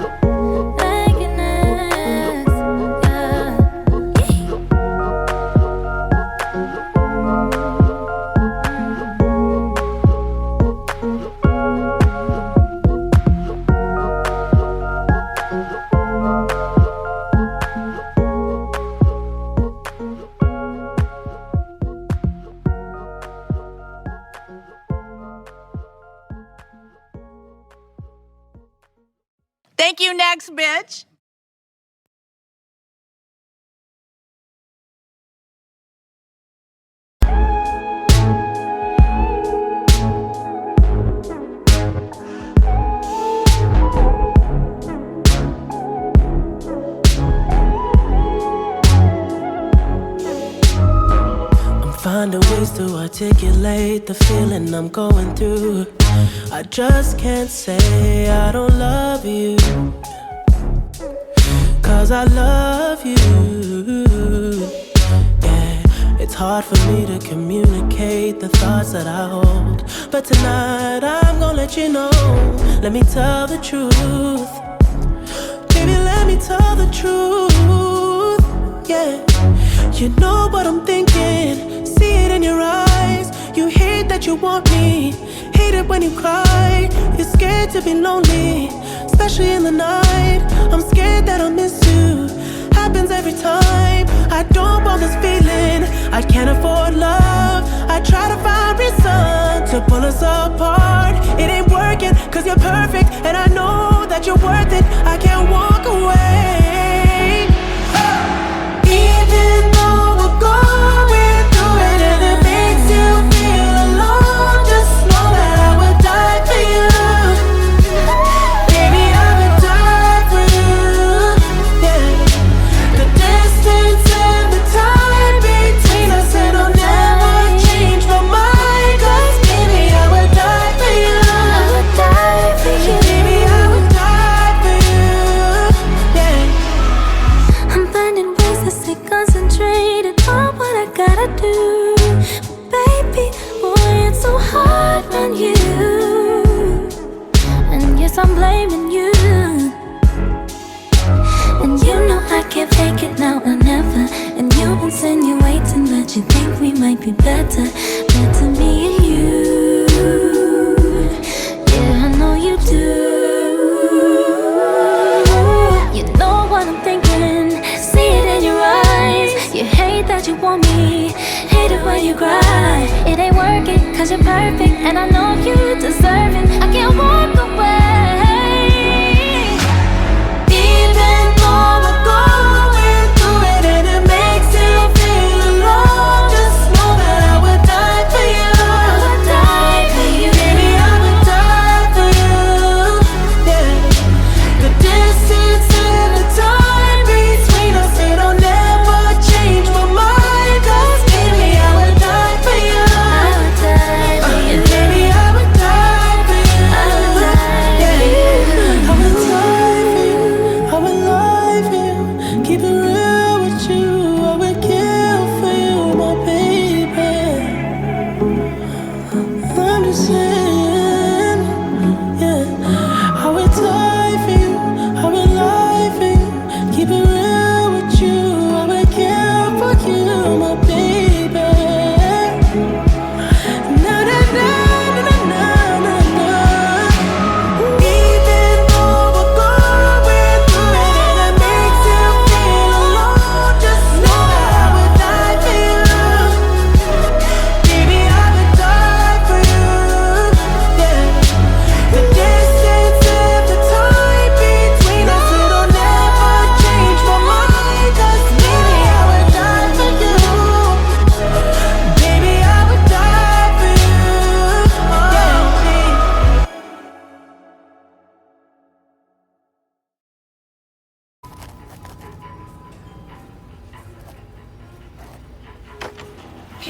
[SPEAKER 1] Thank you next.
[SPEAKER 13] Thank you, next, bitch.
[SPEAKER 14] I'm finding ways to articulate the feeling I'm going through. I just can't say I don't love you, 'cause I love you. Yeah, it's hard for me to communicate the thoughts that I hold, but tonight I'm gonna let you know. Let me tell the truth. Baby, let me tell the truth. Yeah, you know what I'm thinking. See it in your eyes. You hate that you want me. Hate it when you cry. You're scared to be lonely, especially in the night. I'm scared that I'll miss you. Happens every time. I don't want this feeling. I can't afford love. I try to find reason to pull us apart. It ain't working, 'cause you're perfect, and I know that you're worth it. I can't walk away. Even though we're going through it and it makes you feel alone, just know that I would die for you. Baby, I would die for you. Yeah. The distance and the time between us, it'll never change my mind. 'Cause baby, I would die for you.
[SPEAKER 1] I would die for you.
[SPEAKER 14] Baby, I would die for you. Yeah.
[SPEAKER 1] I'm finding ways to stay concentrated on what I gotta do. Baby, boy, it's so hard on you. And yes, I'm blaming you. And you know I can't fake it now or never. And you insinuating that you think we might be better. Better me and you. Yeah, I know you do. You know what I'm thinking. See it in your eyes. You hate that you want me. Hate it when you cry. It ain't working, 'cause you're perfect, and I know you deserve it. I can't walk away.
[SPEAKER 14] Even though we're going through it and it makes you feel alone, just know that I would die for you.
[SPEAKER 1] I would die for you.
[SPEAKER 14] Baby, I would die for you. Yeah. The distance and the time between us, it'll never change my mind. 'Cause baby, I would die for you.
[SPEAKER 1] I would die for you.
[SPEAKER 14] Baby, I would die for you.
[SPEAKER 1] I would die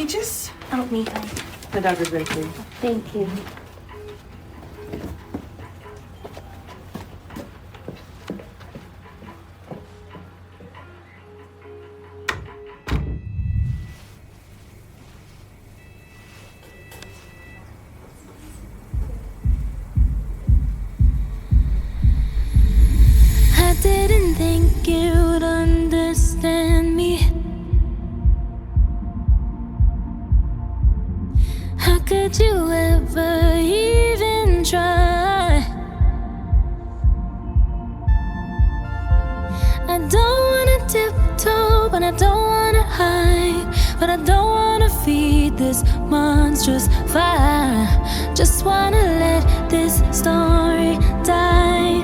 [SPEAKER 7] Peaches? Oh, me.
[SPEAKER 11] The dog is ready for you.
[SPEAKER 12] Thank you.
[SPEAKER 1] I didn't think you'd understand me. How could you ever even try? I don't wanna tiptoe, but I don't wanna hide. But I don't wanna feed this monstrous fire. Just wanna let this story die,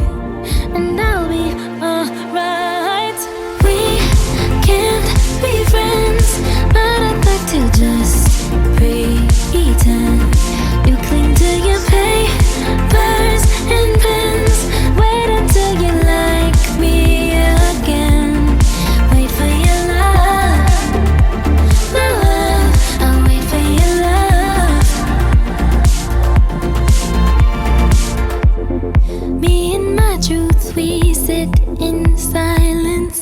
[SPEAKER 1] and I'll be alright. We can't be friends, but I'd like to just pretend. You cling to your papers and pens. Wait until you like me again. Wait for your love, my love. I'll wait for your love. Me and my truth, we sit in silence.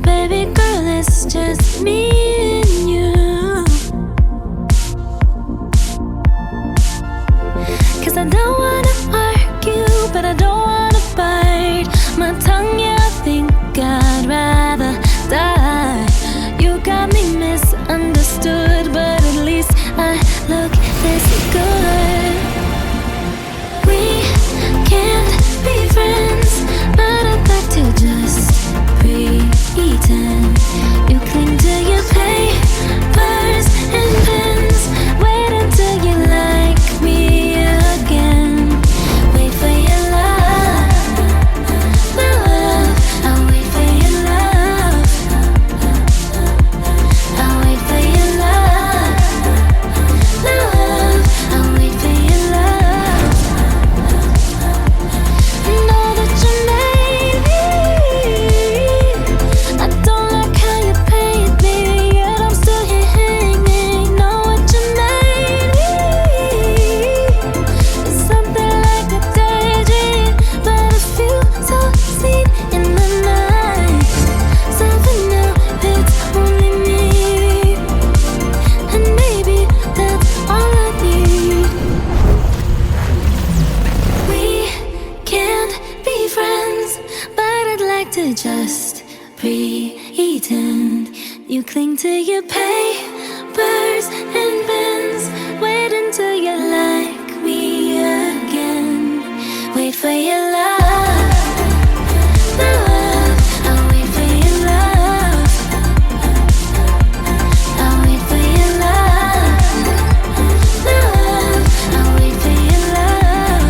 [SPEAKER 1] Baby girl, it's just me and you. 'Cause I don't wanna argue, but I don't wanna bite my tongue. Yeah, I think I'd rather die. You got me misunderstood, but at least I look this good. We can't be friends, but I'd like to just pretend. You cling to your papers and pens. Wait until you like me again. Wait for your love, my love. I'll wait for your love. I'll wait for your love, my love. I'll wait for your love. Know that you made me. I don't like how you paid me, yet I'm still here hanging. Know what you made me. It's something like a daydream, but a few so seen in my mind. So for now, it's only me, and maybe that's all I need. We can't be friends, but I'd like to just pretend. You cling to your papers and pens. Wait until you like me again. Wait for your love, my love. I'll wait for your love. I'll wait for your love, my love. I'll wait for your love.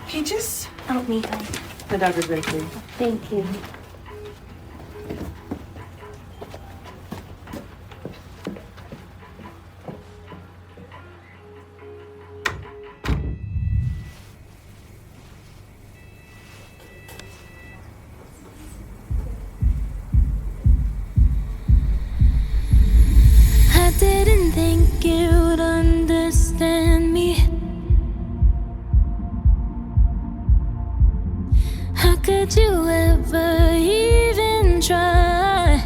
[SPEAKER 7] Peaches? Oh, me.
[SPEAKER 11] The dog is ready for you.
[SPEAKER 12] Thank you.
[SPEAKER 1] I didn't think you'd understand me. How could you ever even try?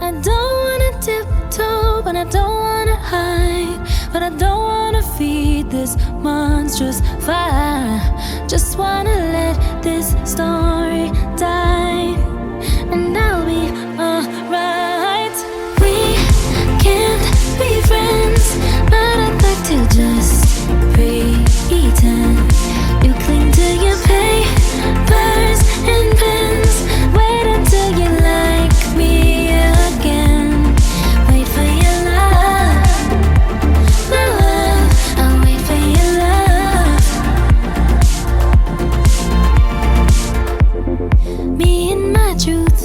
[SPEAKER 1] I don't wanna tiptoe, but I don't wanna hide. But I don't wanna feed this monstrous fire. Just wanna let this story die, and I'll be alright. We can't be friends.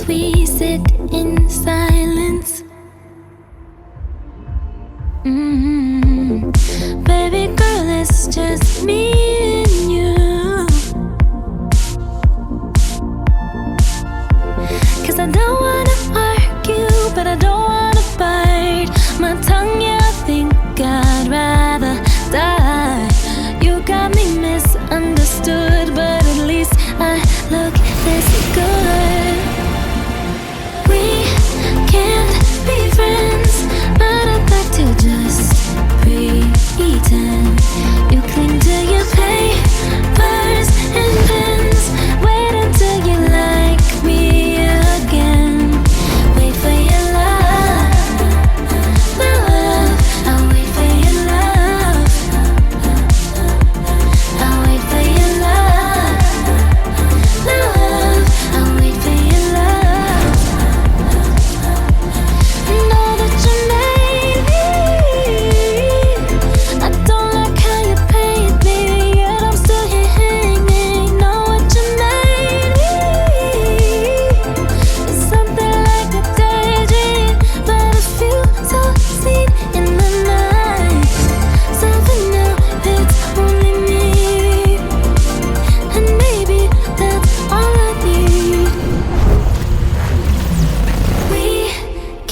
[SPEAKER 1] we sit in silence. Baby girl, it's just me and you. 'Cause I don't wanna argue, but I don't wanna bite my tongue. Yeah, I think I'd rather die. You got me misunderstood, but at least I look this good. We can't be friends, but I'd like to just pretend. You cling to your papers and pens. Wait until you like me again. Wait for your love, my love. I'll wait for your love. I'll wait for your love, my love. I'll wait for your love. Know that you made me. I don't like how you paid me, yet I'm still here hanging. Know what you made me. It's something like a daydream, but a few so seen in the night. So for now, it's only me, and maybe that's all I need. We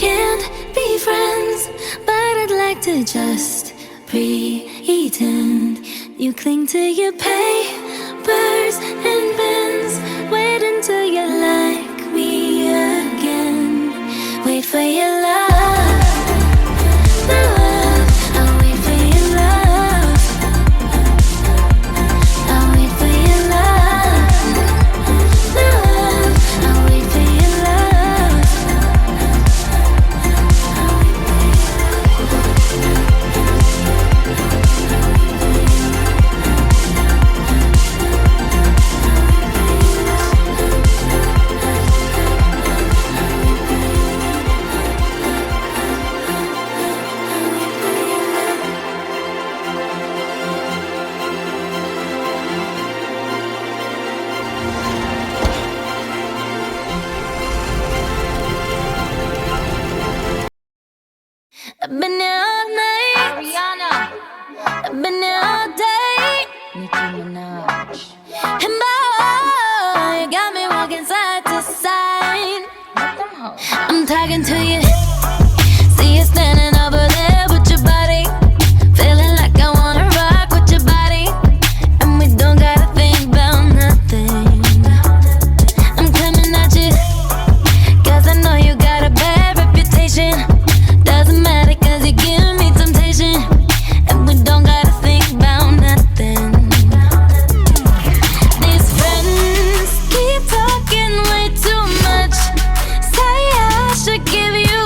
[SPEAKER 1] can't be friends, but I'd like to just pretend. You cling to your papers and pens. Wait until you like me again. Wait for your love, my love. I'll wait for your love. I'll wait for your love, my love. I'll wait for your love. I've been here all night, Ariana. I've been here all day, Nicki Minaj. And boy, you got me walking side to side. I'm talking to you. See you standing over there with your body, feeling like I wanna rock with your body, and we don't gotta think about nothing. I'm coming at you, 'cause I know you got a bad reputation. Doesn't matter 'cause you give me temptation, and we don't gotta think about nothing. These friends keep talking way too much. Say I should give you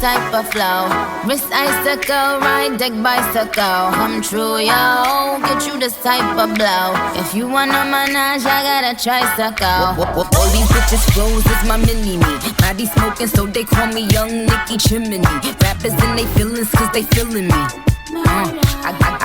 [SPEAKER 5] type of flow. Wrist icicle, ride deck bicycle. Come true, yo. Get you this type of blow. If you wanna manage, I got a tricycle. All these bitches flows is my mini-me. Body smoking, so they call me Young Nicky Chimney. Rappers in they feelings, cause they feeling me.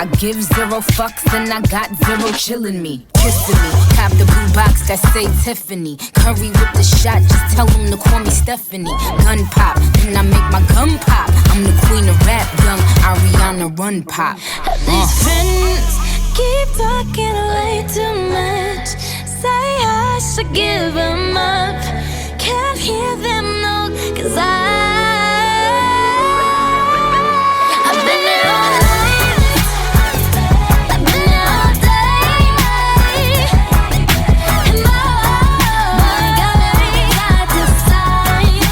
[SPEAKER 5] I give zero fucks and I got zero chillin' me. Kissing me, cop the blue box that say Tiffany. Curry with the shot, just tell them to call me Stephanie. Gun pop, then I make my gun pop. I'm the queen of rap, young Ariana Run Pop.
[SPEAKER 1] These friends keep talking way too much. Say I should give them up. Can't hear them, no, cause I've been there all night. I've been there all day. And I got me side to side.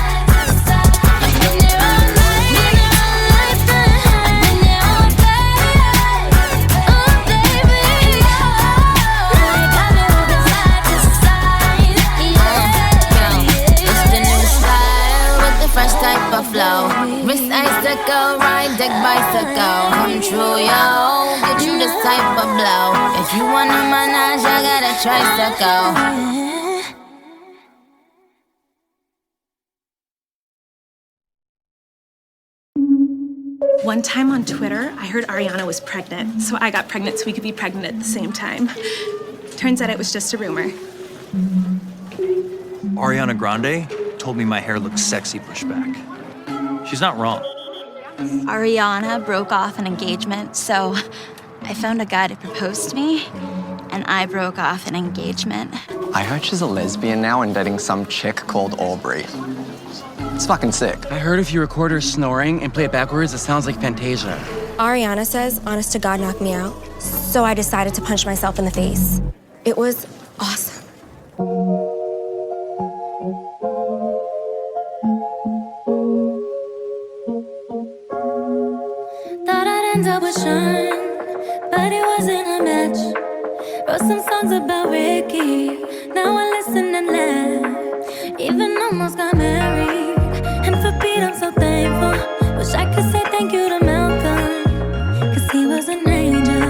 [SPEAKER 1] I've been there all night. I've been there all day. Oh baby, I got me moving side to side.
[SPEAKER 5] It's the new style with the fresh type of flow. Wrist icicle, ride deck bicycle. Come true, yo. Get you this type of blow. If you wanna manage, I got a tricycle.
[SPEAKER 7] One time on Twitter, I heard Ariana was pregnant, so I got pregnant so we could be pregnant at the same time. Turns out it was just a rumor.
[SPEAKER 8] Ariana Grande told me my hair looks sexy pushed back. She's not wrong.
[SPEAKER 9] Ariana broke off an engagement, so I found a guy to propose to me, and I broke off an engagement.
[SPEAKER 10] I heard she's a lesbian now and dating some chick called Aubrey. It's fucking sick.
[SPEAKER 11] I heard if you record her snoring and play it backwards, it sounds like Fantasia.
[SPEAKER 12] Ariana says, honest to God, knock me out. So I decided to punch myself in the face. It was awesome.
[SPEAKER 1] Thought I'd end up with Sean, but it wasn't a match. Wrote some songs about Ricky, now I listen and laugh. Even almost got married. And for Pete, I'm so thankful. Wish I could say thank you to Malcolm, cause he was an angel.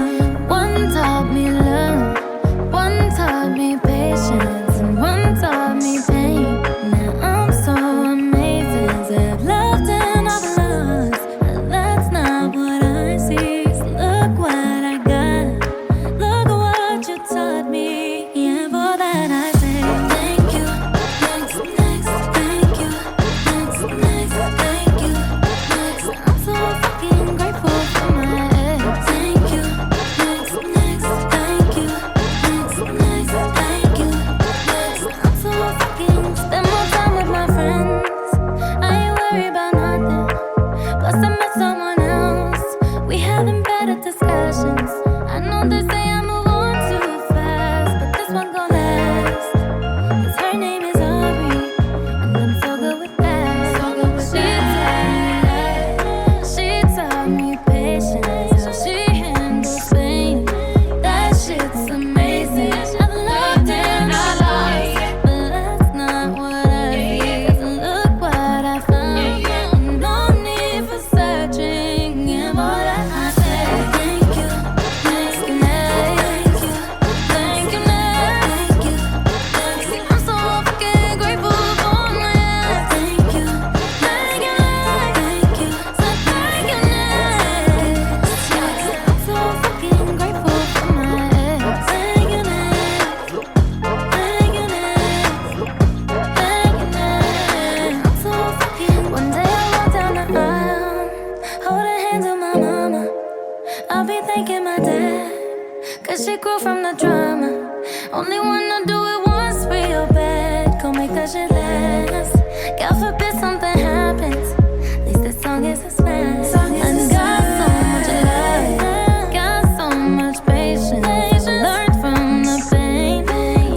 [SPEAKER 1] One taught me love, one taught me patience, and one taught me pain. Now I'm so amazing to have loved and I've lost, but that's not what I see. So look what I got, look what you taught me. Yeah, for that I say thank you. Thanks, thanks, thank you. Thanks, thanks, thank you. Thanks, I'm so fucking grateful for my ex. Thank you. Thanks, thanks, thank you. Thanks, thanks, thank you. Thanks, I'm so fucking spend more time with my friends. I ain't worried about nothing. Plus I met someone else. We having better discussions. I know they say I move on too fast, but this one gon' last. Cause her name is Aubrey, and I'm so good with that. So good with that. She taught me patience, how she handles pain. That shit's amazing. I've loved and I lost, but that's not what I see. Cause look what I found. No need for searching. Yeah, boy, that I say thank you, thank you, thank you, thank you, thank you, thank you. I'm so fucking grateful for my ex. Thank you, thank you, thank you, so thank you, next. I'm so fucking grateful for my ex. Thank you, next. Thank you, next. Thank you, next. I'm so fucking. One day I walk down the aisle, holding hands with my mama. I'll be thanking my dad, cause she grew from the drama. Only wanna do it once real bad, gon' make that shit last. God forbid something happens, at least this song is a smash. I got so much love, got so much patience. Learned from the pain,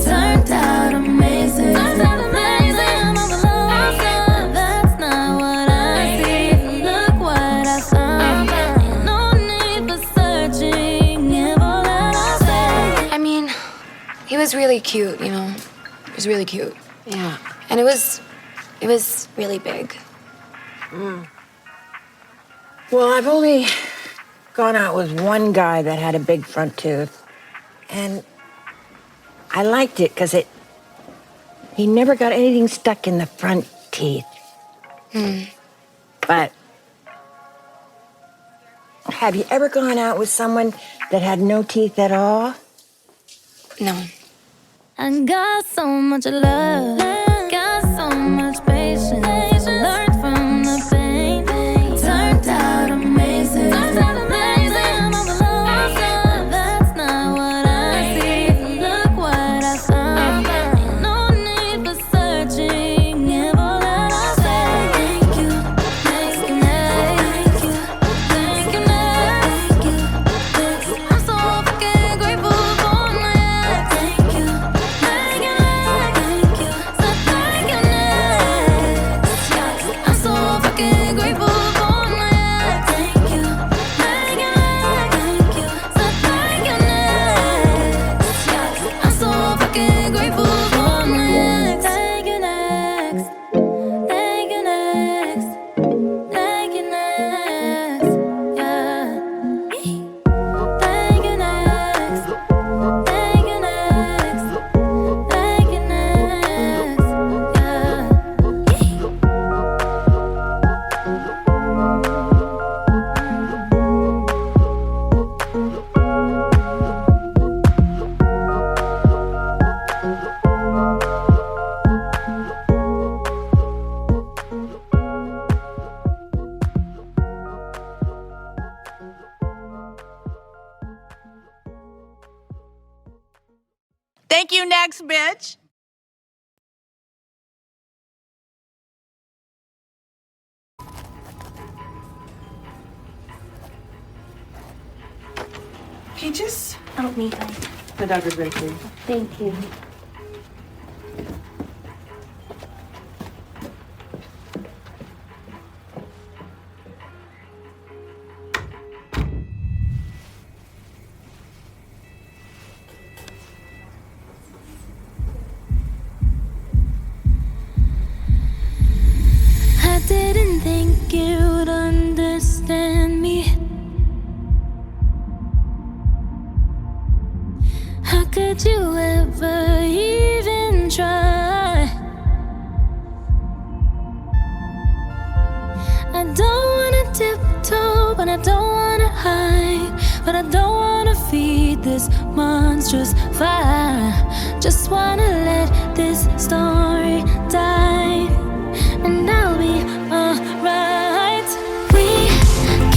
[SPEAKER 1] turned out amazing. Turned out amazing, I'm all alone, but that's not what I see. Look what I found, ain't no need for searching. Yeah, all that I say.
[SPEAKER 12] I mean, he was really cute, you know. He was really cute.
[SPEAKER 13] Yeah.
[SPEAKER 12] And it was really big.
[SPEAKER 13] Well, I've only gone out with one guy that had a big front tooth. And I liked it because he never got anything stuck in the front teeth. But have you ever gone out with someone that had no teeth at all?
[SPEAKER 12] No.
[SPEAKER 1] I got so much love, got so much patience. Learned from the pain, turned out amazing. Amazing, but that's not what I see. Look what I found. Ain't no need for searching. If all that I say, thank you, thank you, thank you, thank you, thank you. I'm so fucking grateful for my thank you. Thank you, thank you, so thank you next. I'm so fucking grateful for my thank you. Thank you, thank you, so thank you next. I'm so fucking grateful for my thank you next. Thank you next. Thank you next. Yeah. Thank you next. Thank you next. Thank you next,
[SPEAKER 15] Thank you, next, bitch.
[SPEAKER 7] Peaches, help me.
[SPEAKER 15] The doctor's ready for you.
[SPEAKER 12] Thank you.
[SPEAKER 1] I didn't think you'd understand me. How could you ever even try? I don't wanna tiptoe, but I don't wanna hide. But I don't wanna feed this monstrous fire. Just wanna let this story die, and I'll be alright. We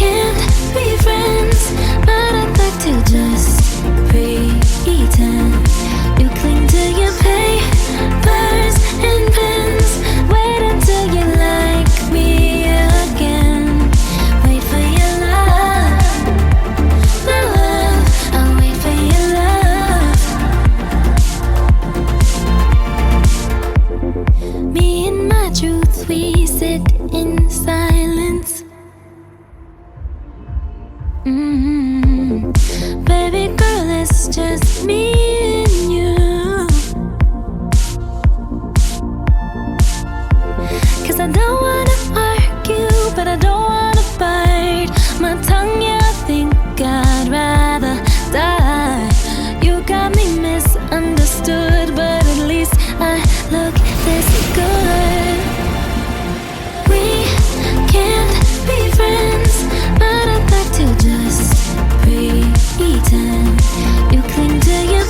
[SPEAKER 1] can't be friends, but I'd like to just pretend. You cling to your papers and pens. Wait until you like me again. Wait for your love, my love. I'll wait for your love. Me and my truth, we sit in silence. Baby girl, it's just me and you. 'Cause I don't wanna argue, but I don't wanna bite my tongue. Yeah, I think I'd rather die. You got me misunderstood, but at least I look this good. We can't be friends, but I'd like to just pretend. You cling to your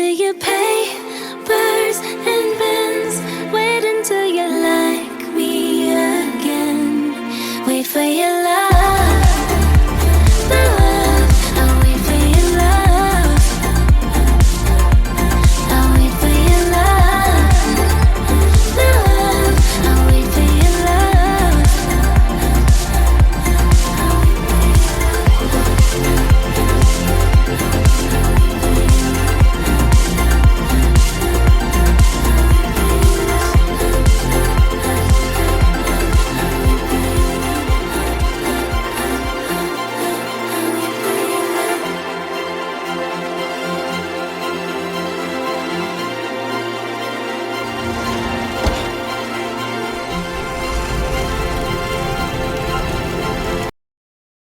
[SPEAKER 1] see your pain.